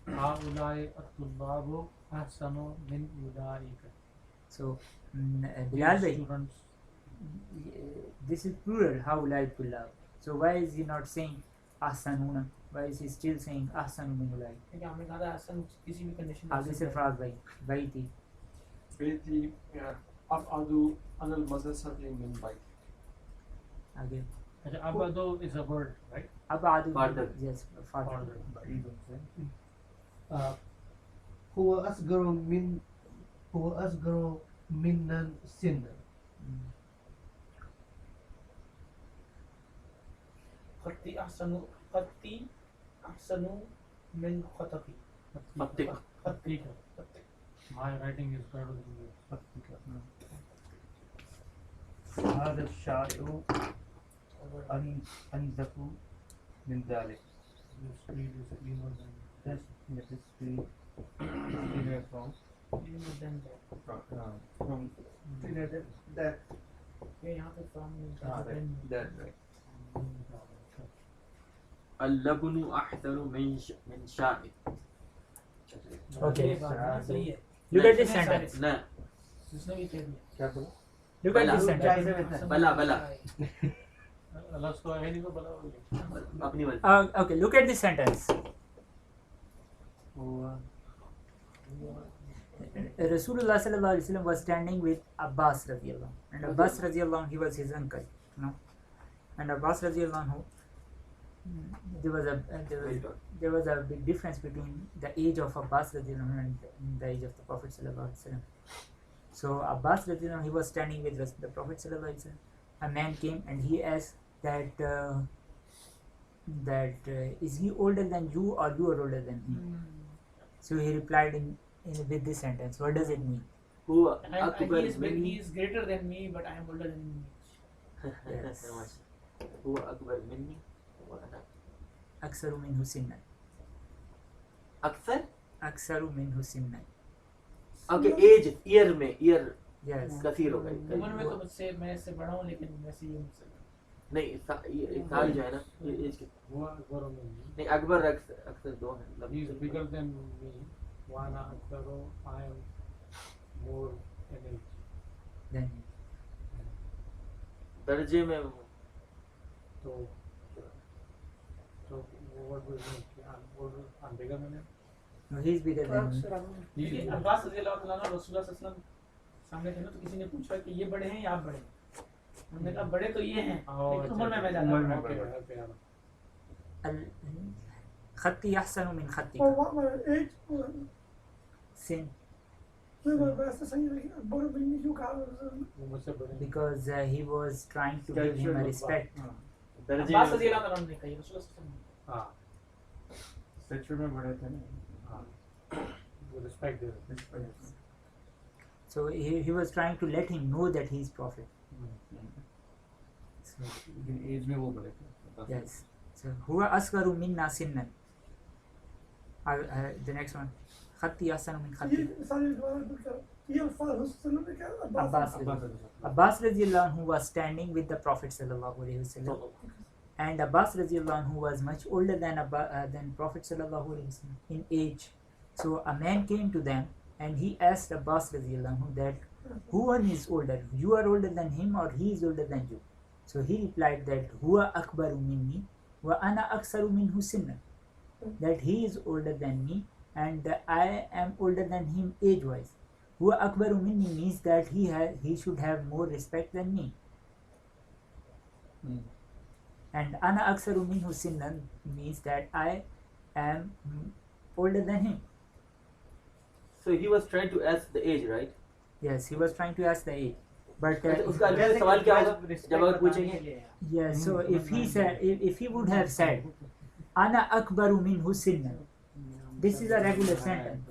هؤلاء الطلاب أحسن من أولئك. So Bilal bhai, Students. this is plural. How like Tulab. So why is he not saying ahsanuna? Why is he still saying ahsanu min ulai? क्योंकि हमने कहा था हसन किसी भी condition आगे से phrase भाई भाई थी. Baiti, Af'adu Anal Madrasati min Bait. आगे अच्छा, Abado is a word, right? अब आदू Father. yes father. هو أصغر منا سنا. खत्ती अहसनु मिन खतकी. खत्तिक. खत्ती. My writing is better than yours. هذا الشارع أنزف من ذلك. This speed is cleaner than This is cleaner from Cleaner than that. ये यहाँ पे from मिलता ah, है. that right. اللبن أحسن من شاء. Okay. ये बात ना सही है. Look at this sentence. ना जिसने भी कह दिया. क्या बोला? Look at this Bala. sentence. बला बला अलग तो है नहीं तो बड़ा हो गया. अपनी मर्जी. Okay, look at this sentence. Rasulullah sallallahu alaihi wasallam was standing with Abbas radiyallahu anhu. And Abbas radiyallahu anhu, he was his uncle, you know. And Abbas radiyallahu anhu, there was a big difference between the age of Abbas radiyallahu anhu and the age of the Prophet sallallahu alaihi wasallam. So Abbas radiyallahu anhu, he was standing with the Prophet sallallahu alaihi wasallam. A man came and he asked that is he older than you or you are older than him? So he replied in with this sentence. What does it mean? هو He أكبر is مني. greater than me, but I am older than him. Yes. هو أكبر مني وأنا أكثر منه سنا. أكثر. أكثر منه سنا. Okay as year में year Yes. कसीर हो उम्र में गई. तो मुझसे मैं इससे बड़ा हूँ, लेकिन वैसे ये मुझसे नहीं साल जो है ना ये एज के हुआ अकबर में नहीं अकबर अक्सर दो हैं. he is bigger than me. वाना अकबरो, I am more in age. Then दर्जे में So what was it? I'm bigger than him. no, he is bigger than me. देखिए, अब्बास रज़ी अल्लाह तआला अन्हु रसूलुल्लाह सल्लल्लाहु अलैहि वसल्लम सामने थे ना, तो किसी ने पूछा कि ये बड़े हैं या आप बड़े हैं? हमने कहा बड़े तो ये हैं, लेकिन उम्र में मैं ज्यादा उम्र बड़ा में हूँ. Okay, okay. خطي أحسن من خطك. और वहाँ पर एक Sin वैसे सही नहीं, अकबर बिन क्यों कहा? वो मुझसे बड़े हैं. because he was trying to give him a respect. दर्जे अब्बास रज़ी में अल्लाह तआला अन्हु ने कहा, ये रसूलुल्लाह सल्लल्लाहु अलैहि वसल्लम हाँ, स्टेचर में बड़े थे ना. हाँ. वो respect दे रहे थे. So he was trying to let him know that he is prophet. So, age में वो बड़े थे. yes. So هو أصغر منا سنا. The next one. خطي أحسن من خطك. ये सारी दोबारा रिपीट करो. ये अल्फाज हुस्न में क्या? Abbas Abbas radiyallahu anhu was standing with the Prophet sallallahu alaihi wasallam, and Abbas radiyallahu anhu was much older than Prophet sallallahu alaihi wasallam in age, So a man came to them and he asked Abbas radiallahu anhu that who one is older? You are older than him or he is older than you? So he replied that huwa akbaru minni wa ana aksaru minhu sinna. That he is older than me and I am older than him age-wise. Huwa akbaru minni means that he should have more respect than me. And ana aksaru minhu sinnan means that I am older than him. So he was trying to ask the age, right? Yes, he was trying to ask the age. But उसका अगला सवाल क्या होगा जब अगर पूछेंगे? yes, so if he said, if he would have said, "Ana akbaru minhu sinnan," this is a regular sentence.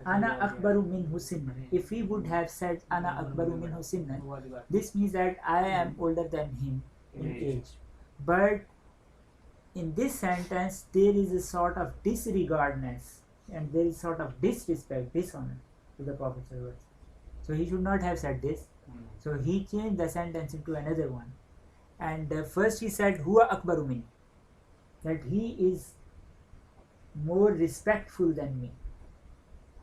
"Ana akbaru minhu sinnan." If he would have said, "Ana akbaru minhu sinnan," this means that I am older than him in age. But in this sentence, there is a sort of disregardness and there is sort of disrespect, dishonor to the Prophet sallallahu alaihi wasallam. So he should not have said this. So he changed the sentence into another one. And first he said, "Huwa akbaru minni," that he is more respectful than me.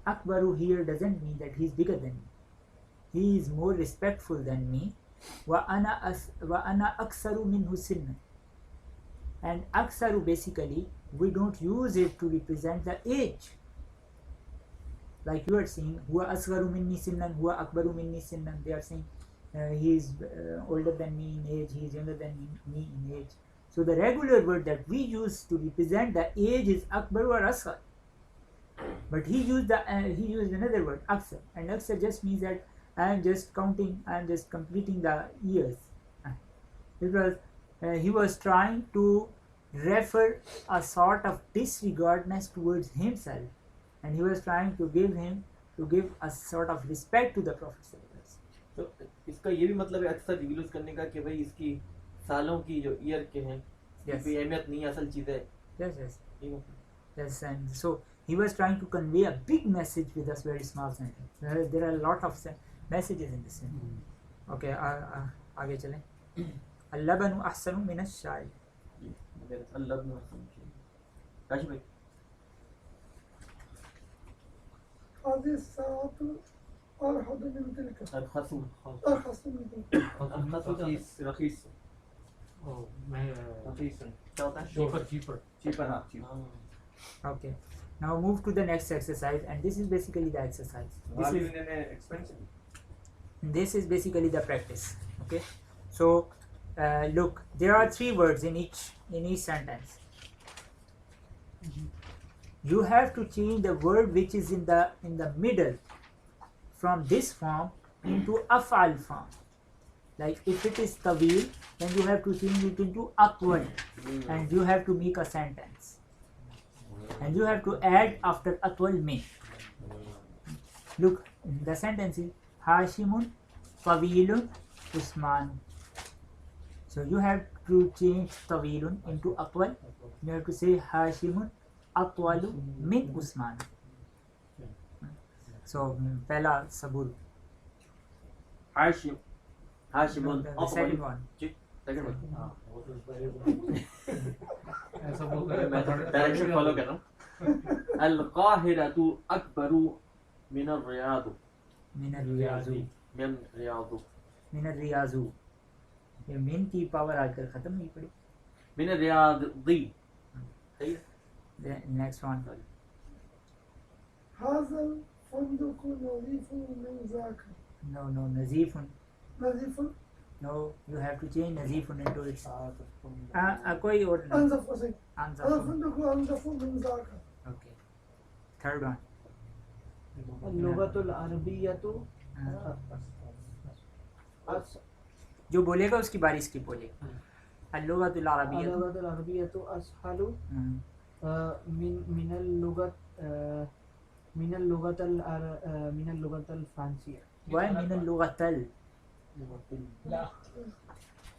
Akbaru here doesn't mean that he is bigger than me. He is more respectful than me. Wa ana aksaru minhu sinna. And aksaru basically, we don't use it to represent the age. Like you are saying, huwa asgharu minni sinnan, huwa akbaru minni sinnan. They are saying he is older than me in age, he is younger than me in age. So the regular word that we use to represent the age is akbaru or asghar. But he used another word, aksar. And aksar just means that I am just counting, I am just completing the years. Because he was trying to refer a sort of disregardness towards himself. And he was trying to give a sort of respect to the Prophet sallallahu alaihi wasallam. तो इसका ये भी मतलब है अक्सर reviews करने का कि भाई इसकी सालों की जो ईयर के हैं Yes. कोई अहमियत नहीं है, असल चीज है Yes. ये मतलब Yes, and so he was trying to convey a big message with a very small sentence. There are a lot of messages in this sentence. Okay, आगे चलें. Al-labanu ahsanu min ash-sha'i. अल्लाह ने काशी भाई هذه الساعة أرحب من تلك الخصم أرخص من تلك रखीस रखीस Oh, मैं रखीस क्या होता है cheaper. Cheaper हाँ cheaper Okay. Now move to the next exercise, and this is basically the exercise. This is basically the practice. Okay. So look, there are 3 words in each sentence. You have to change the word which is in the middle from this form into af'al form. Like if it is tawil, then you have to change it into atwal, and you have to make a sentence. And you have to add after atwal min. Look, the sentence is Hashimun tawilun Usman. So you have to change tawilun into atwal. You have to say Hashimun atwalu min Usman. So पहला सबूर. हाशिमुन The second one. Second one ऐसा बोल रहे मैं direction follow कर रहा हूं अल-काहिरतु अकबरु मिन ar-रियाद min ar-riyazu. min Riyadh min ar-riyazu. ये min की पावर आजकल खत्म नहीं पड़ी. min ar-रियादी सही है The next one. هذا الفندق نظيف من ذاك No, nazifun. نظيف No, you have to change nazifun into its. कोई और नहीं. أنظف وسيم هذا Anzafun. الفندق أنظف من ذاك Okay. Third one. اللغة العربية जो बोलेगा उसकी बारी स्किप बोलेगा. اللغة العربية. اللغة العربية أسهل من اللغة الفرنسية. Why من اللغة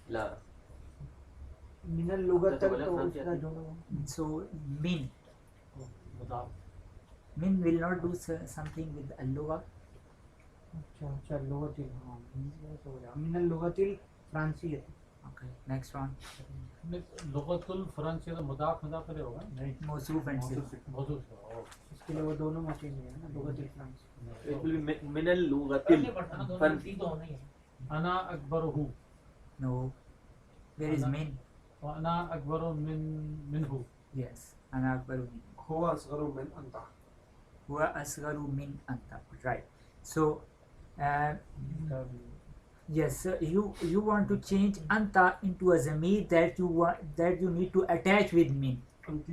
لا من اللغة तो बोला तो फ्रांसीसी उसका जोड़ो. So min. Min will not do something with اللغة. अच्छा लुगतिल हाँ من اللغة الفرنسية. Okay. Next one. लुगतुल फ्रांसी का मुदाफ करे होगा नहीं मौसूफ एंड सिफ मौजूद इसके लिए वो दोनों मशीन है ना लुगतुल फ्रांसी It will be minal lugatil पढ़ने पड़ता ना दोनों फर्क ती तो होना ही है अना अकबरहु नो वेयर इज मीन व अना अकबर मिनहु यस अना अकबरु मिन هو أصغر من أنت. हुआ असगरु मिन अंता right so yes you want to change anta into a zamir that you need to attach with min أنت.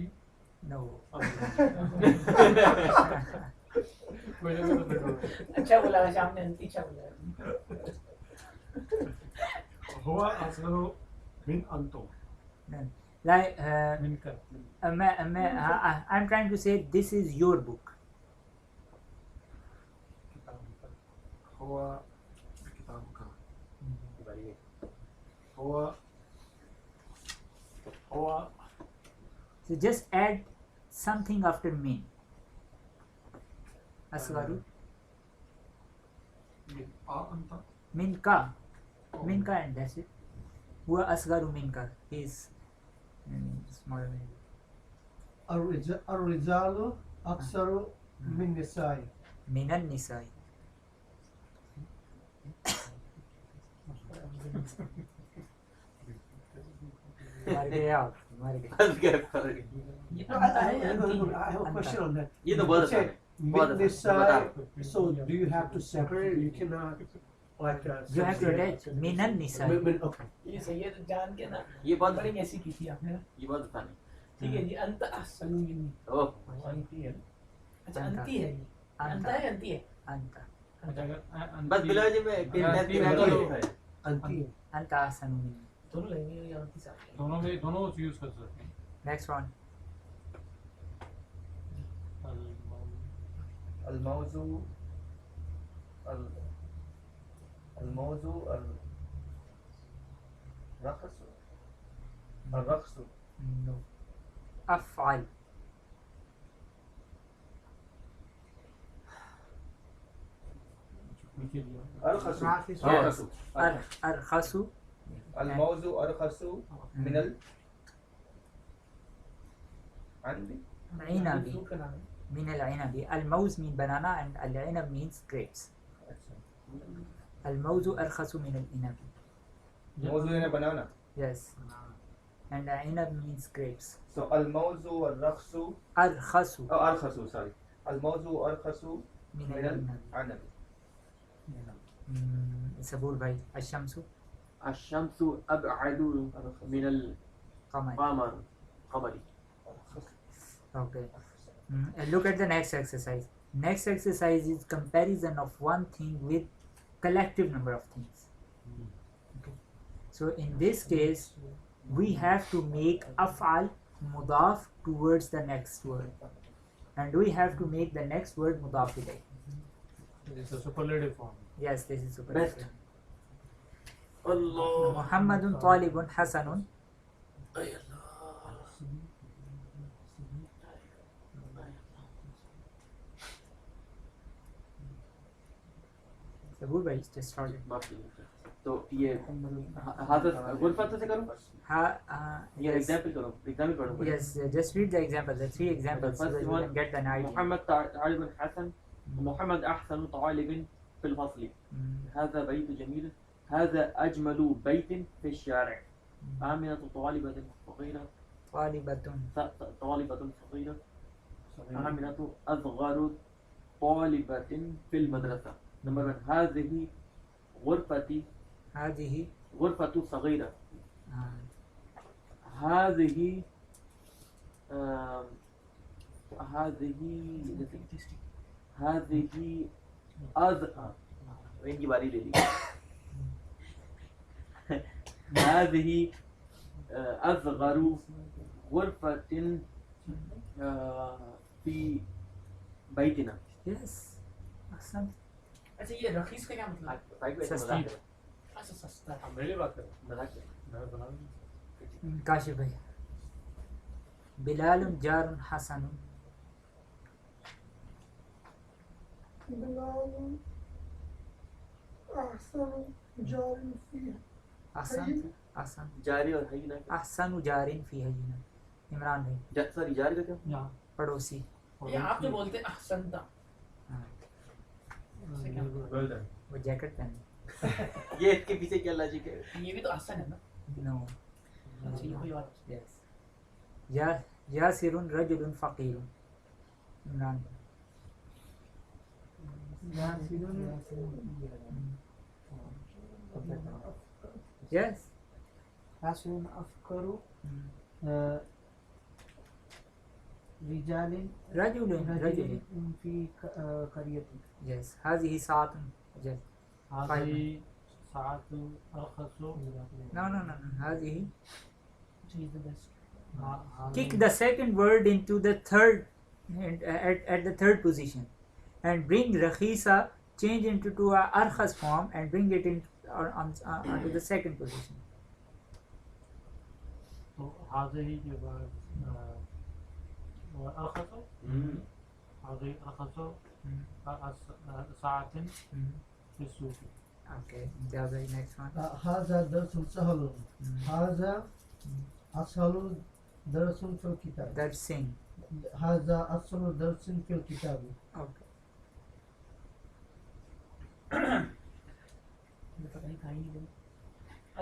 no अच्छा बोला शाम ने अंती अच्छा बोला هو أصغر من أنتم. like मिनकर I'm trying to say this is your book هو كتابك. هو so just add something after min asgaru من أنت. minka and that's it huwa asgaru minka he is smaller than you. الرجال أكثر من النساء. minan nisai मर गए आप मर गए बस गया फर्क ये No, अंता है I अंती have a question on that. ये तो बहुत आसान है बहुत Min आसान nisai. बता So do you have to separate? You cannot like. you have to attach minan nisai Okay. ये सही है तो जान के ना ये बहुत बड़ी ऐसी की थी आपने ना ये बहुत आसान है ठीक है जी अंत असलू मिन्नी ओह अंती है अच्छा अंता। अंती है ये अंता है अंती है anta बस बिला जी में तीन अंती तीन वाला है Anti. anta ahsanu minni दोनों लगेंगे या अंती साथ दोनों में दोनों यूज कर सकते हैं next one الموضوع الرقص no af'al नीचे लिया أرخص arkhasu الموضوع أرخص من عندي inabi दूसरों का नाम है min al-inabi al-mawz mean banana and al-inab means grapes al-mawzu arkhasu min al-inabi موضوع يعني banana. yes and inab means grapes So الموضوع والرقص arkhasu أرخص sorry الموضوع أرخص min من al-inabi العنب. sabul bhai ash-shamsu الشمس أبعد من qamar قمري okay and look at the next exercise is comparison of one thing with collective number of things okay so in this case we have to make af'al mudaf towards the next word and we have to make the next word mudaf ilayh It's a superlative form. yes this is super Best. الله muhammadun talibun hasanun أي الله sabul bhai just started माफ कीजिए तो ये हादस गुरफत से करूं ha ये yes example करो example पढ़ो yes just read the example the three examples so First that you one, can get an idea محمد طالب حسن محمد أحسن طالب في الفصل هذا بيت جميل هذا أجمل بيت في الشارع آمنة طالبة صغيرة طالبة طالبة صغيرة آمنة أصغر طالبة في المدرسة نمبر 1 هذه غرفتي هذه غرفة صغيرة آه. هذه هذه وين की बारी ले ली هذه أصغر غرفة في بيتنا yes awesome अच्छा ये रखीस का क्या मतलब सस्ती अच्छा सस्ता हम मेरी बात कर मजाक मैं बना काशिफ भाई बिलाल जार हसन بلال أحسن جار فيه आसान आसान जारी और हयीना अहसनु जारिन फी हयीना इमरान भाई सॉरी जारी का क्या यहाँ पड़ोसी ये आप जो बोलते हैं अहसनता हाँ इससे क्या मतलब? वेल डन वो जैकेट पहने ये इसके पीछे क्या लॉजिक है? ये भी तो अहसन है ना नो अच्छा ये कोई और यस या यासिरुन रजुलुन फकीरुन इमरान यस यासिरुन अफकरु रिजालिन रजुलुन रजुलिन फी करियतिन यस हाज़िही सातुन यस हाज़ी सातु अरखसु no हाज़िही जी the best kick the second word into the third at the third position and bring rakhisa change into to a arkhas form and bring it in onto the second position. तो हाज़ी के बाद अरखसु हाज़ी अरखसु सातिन फिसूकी Okay, the very next one. هذا درس سهل هذا أسهل درس في الكتاب That's sing. هذا أسهل درس في الكتاب Okay. ये पता नहीं कहाँ ही गई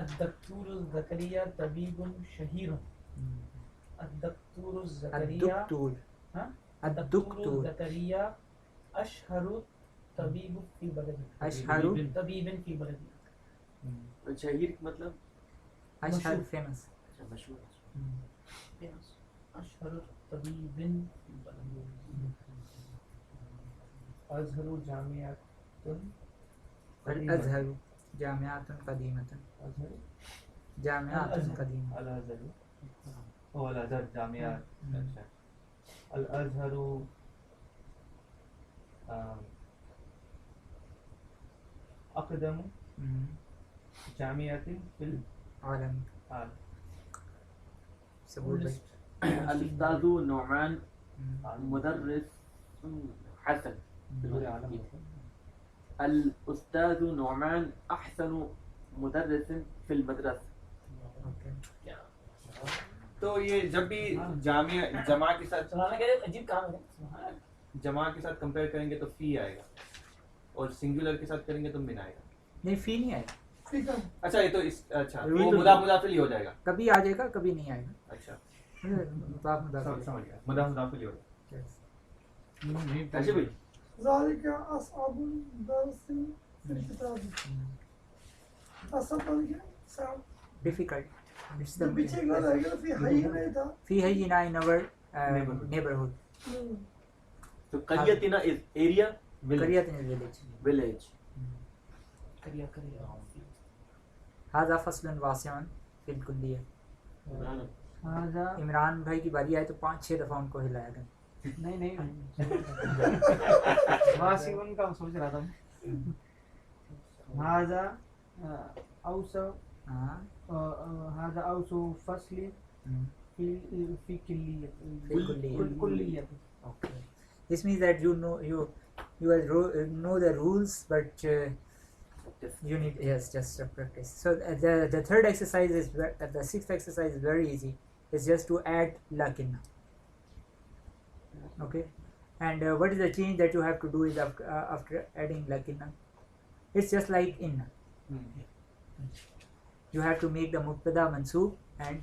अद्दक्तूर ज़करिया तबीबुन शहीरुन अद्दक्तूर ज़करिया Ad-duktur. हाँ Ad-duktur. ज़करिया अशहरु तबीब फी बलदी Ashharu. तबीबन फी बलदी शहीर मतलब Ashhar famous. अच्छा मशहूर अशहरु तबीबन फी बलदी अज़हरु जामियातुन Al-Azharu. Jami'atun qadimatun. अज़हरु Jami'atun Al-Azhar. qadima. अल अज़हर ओ अल अज़हर जामिया अच्छा अल अज़हर अक़दम जामियातिन फिल Alam. आल Sabur bhai. الأستاذ نعمان مدرس حسن الأستاذ نعمان أحسن مدرس في المدرسة. Okay. तो ये जब भी जामिया जमा के साथ सुनाने के लिए अजीब काम है जमा के साथ कंपेयर करेंगे तो फी आएगा और सिंगुलर के साथ करेंगे तो मिन आएगा। नहीं फी नहीं आएगा. ठीक है अच्छा ये तो इस अच्छा वही वो तो- मुदाफिल ही हो जाएगा। कभी आ जाएगा कभी नहीं आएगा. अच्छा मुदाफ समझ गया मुदाफिल ही हो जाएगा। Yes. ऐसे भाई ذلك أصعب درس في الكتاب أصعب يعني صعب Difficult. It's जो the पीछे एक लगा रहेगा फिर हाई नहीं था fee hayina in our neighborhood. तो करियतिना is area Qaryat in village. village. करिया करिया हाजा फसलन वासियन फिल कुल्लिया. हाजा इमरान भाई की बारी आए तो 5-6 दफा उनको हिलाया था. नहीं नहीं वासिवन का सोच रहा था हाजा औसो हाँ. हाजा औसो फसली हम्म. फी किल्लियत fill कुल्लिया. कुल्लियत Okay. This means that you know the rules, but you need just to practice. So the third exercise is the sixth exercise is very easy. It's just to add lakin. Okay, and what is the change that you have to do is after adding lakin? It's just like inna. You have to make the mubtada mansoob and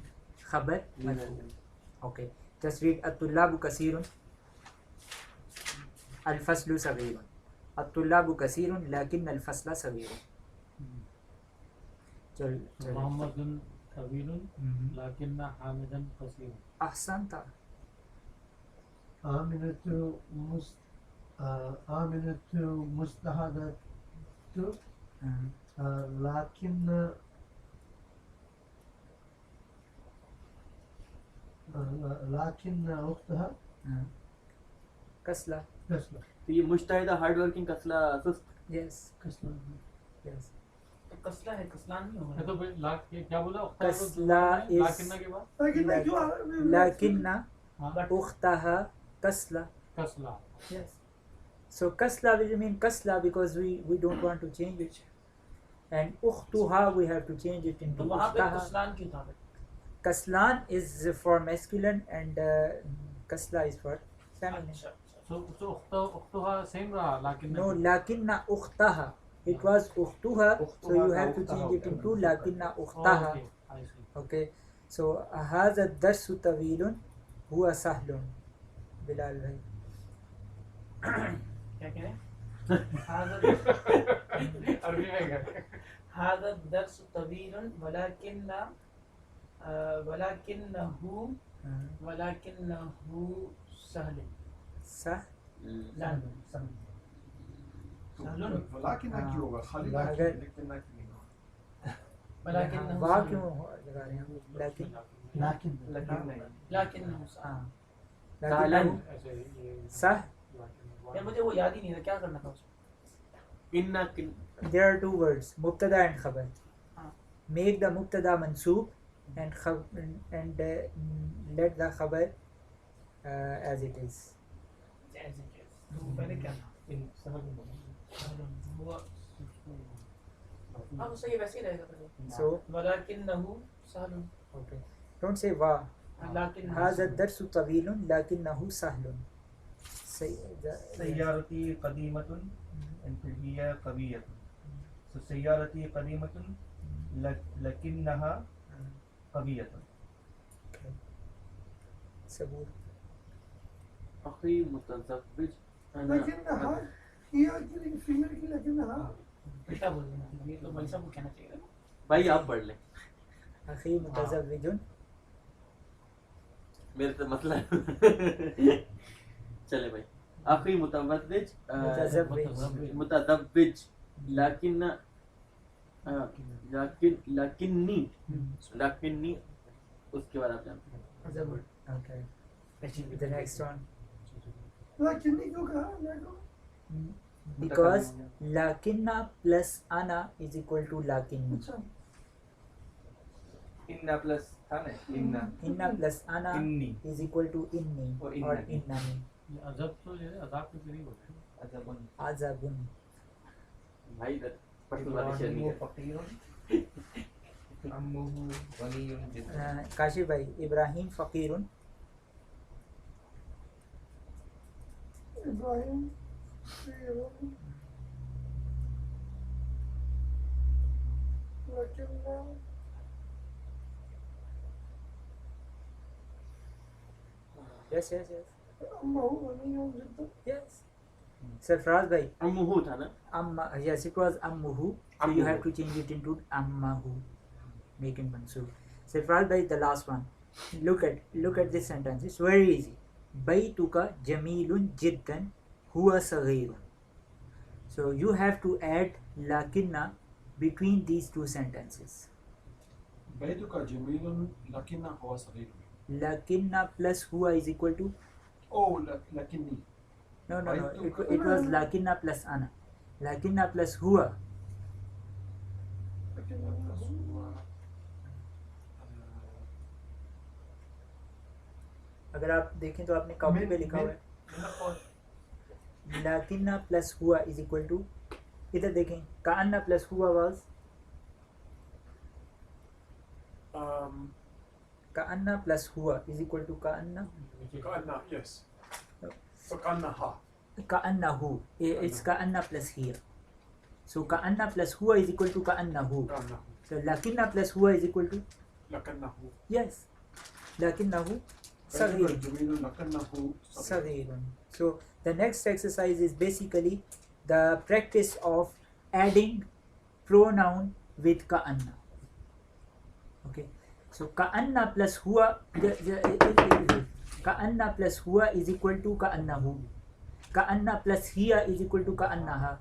khabar marfoo. Okay, just read at-tullabu kasirun. Al-faslu saghirun. At-tullabu kasirun lakin al-fasla saghirun. चल चल. मोहम्मदुन तवीलुन लाकिन्ना हामिदन कसीरुन Ahsanta. آمنة مستهدة لكن أختها Kasla. كسلة तो ये मुश्ताहिदा hard working कसला सुस्त Yes. كسلة Yes. तो कसला है कसलान नहीं ये तो होगा भाई लाख क्या बोला कसला is- लाकिन्ना के बाद लेकिन मैं जो Lakinna हाँ ukhtaha kasla. कसला Yes. So kasla will mean kasla because we don't want to change it. and ukhtuha we have to change it तो into वहाँ पे ukhtaha. कुसलान क्यों था? Kaslan is for masculine and kasla is for feminine. अच्छा So उख्तुहा same रहा लेकिन No, lakinna ukhtaha. It was ukhtuha, so you have to change it into lakinna ukhtaha. Okay, I see. Okay. So hadha ad-darsu tawilun huwa sahlun. Bilal bhai. क्या कह रहे हैं? अरबी में क्या? هذا الدرس طويل ولكنه سهل. Sah. لا ولكن ना क्यों होगा खाली ना अगर- लेकिन ना क्यों नहीं होगा ولكنه वाह سهل. क्यों लगा रहे हैं? लेकिन لكن لكنه سهل. हाँ. सालन। लेकिन ऐसे ये sah. यार मुझे वो याद ही नहीं था क्या करना था उसमें. इन्ना किन There are two words, mubtada and khabar. हाँ. Make the mubtada mansoob and let the khabar as it is. तो पहले क्या था? हाँ तो सही वैसे ही रहेगा पहले. So, ولكنه سهل. okay. Don't say wa. لكنه هذا الدرس طويل لكنه سهل. سيارتي قديمة and هي قوية. So سيارتي قديمة لكنها قوية. सबूर. अखी मुतज़व्विज लेकिन ये फीमेल की लेकिन हाँ बेटा बोल रहे हैं. ये तो भाई साहब को कहना चाहिए. भाई आप पढ़ लें अखी मुतज़व्विजुन. मेरे तो मसला है चले भाई अखी मुतज़व्विज मुतज़व्विज लाकिन्नी उसके बाद आप जानते हैं. Okay. The next one. लेकिन क्यों कहा देखो Because lakinna plus ana is equal to lakinni. अच्छा इन्ना प्लस था ना इन्ना Inna plus ana इन्नी is equal to inni और or innani. innani. ये अजब तो ये अजाब के करीब होते हैं. अजबन Azabun. भाई इधर पर्सनल बातें शेयर नहीं कर. फकीर अम्मुहु गनियुन जिद्दन. काशिफ भाई इब्राहिम फकीरुन. इब्राहिम लेकिन Yes. अम्मा हूँ नहीं हूँ जितना Yes. Sarfraz भाई. अम्मुहु था ना. Amma. Yes, it was ammuhu. So you Ammuhu. have to change it into ammahu. Make it mansoob. Sarfraz भाई, the last one. Look at this sentence. It's very easy. Baytuka jamilun jiddan huwa saghirun. So you have to add lakinna between these two sentences. बैतुका जमीलुन लकिन्ना हुआ Sagir. Lakinna plus huwa is equal to Oh, लकिन्नी. no. Baytuka- It was lakinna plus ana. Lakinna plus huwa. अगर आप देखें तो आपने copy पे लिखा हुआ है लाकिन्ना प्लस हुआ इज इक्वल टू. इधर देखें कान्ना प्लस हुआ वाज कान्ना प्लस हुआ इज इक्वल टू कान्ना Kanna, yes. So kanna ha. कान्नाहु. It's कान्ना प्लस हियर. So कान्ना प्लस हुआ इज इक्वल टू कान्नाहु. Kanna. So लाकिन्ना प्लस हुआ इज इक्वल टू लकन्ना हु. yes लाकिन्नाहु बैतुका सगीर. जमीलुन लकन्ना हु सगीर. Saghirun. So the next exercise is basically the practice of adding pronoun with ka'anna. Okay. So ka'anna plus huwa ka'anna plus huwa is equal to ka'annahu. Ka'anna plus hiya is equal to ka'annaha.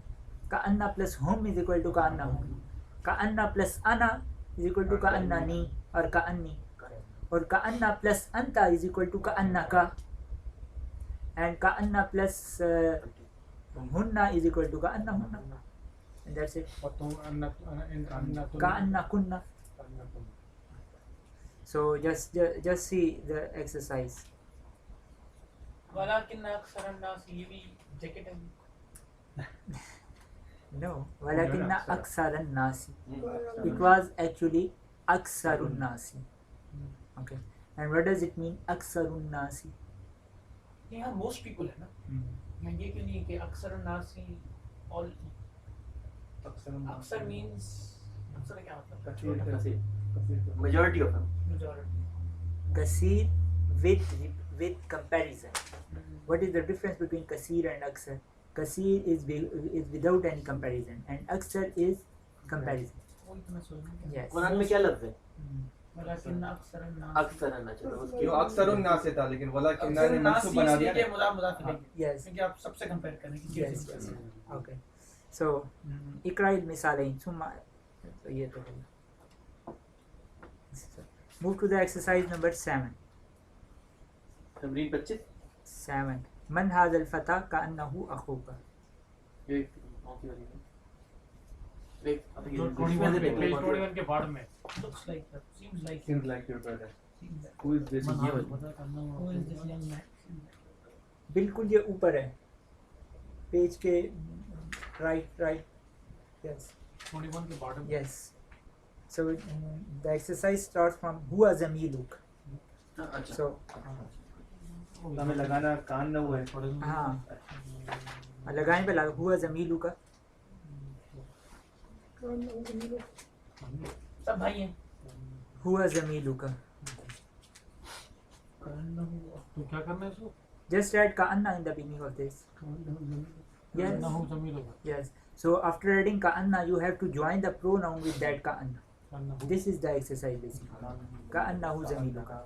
Ka'anna plus hum is equal to ka'annahum. Ka'anna plus ana is equal to ka'annani or ka'anni. Or ka'anna plus anta is equal to ka'annaka. And ka'anna plus hunna is equal to ka'anna hunna. And that's it. और तुम अन्ना Ka'anna kunna. So just see the exercise. वलाकिन अक्सर अन्नास ये भी jacket है. No, walakinna aksaran nasi. Hmm. It was actually aksarun nasi. Okay. And what does it mean aksarun nasi? यहाँ most people है ना, यहाँ ये क्यों नहीं है कि अक्सर नासी all अक्सर means अक्सर क्या मतलब Majority of them. majority Kasir with comparison. What is the difference between kasir and aksar? Kasir is without any comparison and aksar is comparison. वो इतना सोचना Yes. कुरान में क्या लफ्ज है? वलाकिन अक्सर नास अक्सर है ना, चलो उसकी जो अक्सरुन नास से था लेकिन वलाकिन्ना ने मंसूब बना दिया के मुदाफ करेंगे Yes. क्योंकि आप सबसे कंपेयर करें कि Yes. Yes. Okay. So इकरा मिसालें सुम्मा तो ये तो है. Move to the exercise number 7. Tamreen 25 7. मन हाज़ल फता कअन्नहु अखूका. ये कौन सी वाली है? एक अभी जो ये 21 इसमें से पेज देखो 21 के बाद में looks like seems like Seems like your brother. seems like Who is this? ये वाली who is this young man बिल्कुल ये ऊपर है पेज के राइट यस 21 के बाद में yes so the exercise starts from हुआ ज़मीलुक अच्छा सो हमें लगाना कान न हुआ है हाँ लगाने पे लगा हुआ ज़मीलुक का सब भाई हैं हुआ ज़मीलुक का तो क्या करना है इसको just write ka'anna in the beginning of this yes नहु Jameel होगा yes so after adding ka'anna you have to join the pronoun with that ka'anna नहु this is the exercise basically ka'annahu zamiluka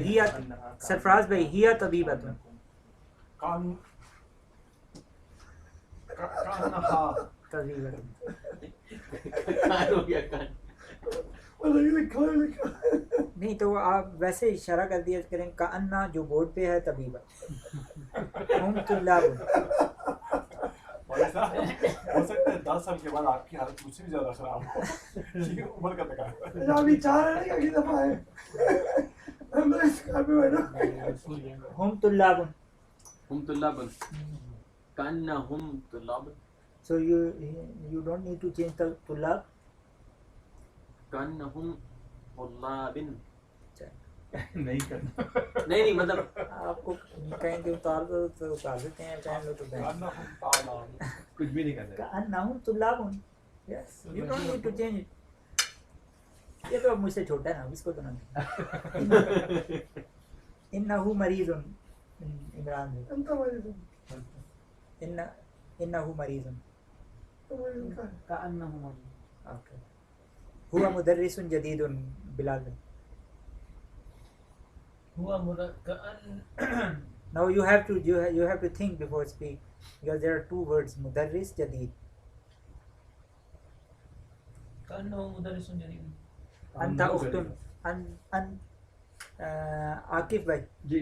hiya sarfraz bhai hiya tabibatun can't कानहा tabibatun कान हो गया कान नहीं तो आप वैसे इशारा कर दिया करें कअन्ना जो बोर्ड पे है तबीबा हम तुल्लाब हो सकता है 10 साल के बाद आपकी हालत मुझसे भी ज्यादा खराब हो ठीक है उम्र का तकाजा अच्छा अभी 4 है ना कि दफा है हम लोग इस कार पे बैठो हम तुल्लाब हम तुल्लाब कान हम तुल्लाब so you don't need to change the tullab कान हम तुल्लाबिन नहीं करना नहीं मतलब आपको कहीं के उतार दो तो उतार देते हैं पहन लो तो पहन कानहा ताला कुछ भी नहीं करना कअन्नहुम तुल्लाबुन yes you don't need to change it ये तो अब मुझसे छोटा है ना इसको तो ना इन्नहु मरीजुन इमरान भाई अंत वाली इन्नहु मरीजुन तो इनका कअन्नहु ओके हुआ मुदर्रिसुन जदीदुन बिलाल भाई हुआ मुरक्कअन now you have to think before speak because there are two words mudarris jadid कान हो मुदरिसुन जदीद anta ukhtun an आकिफ भाई जी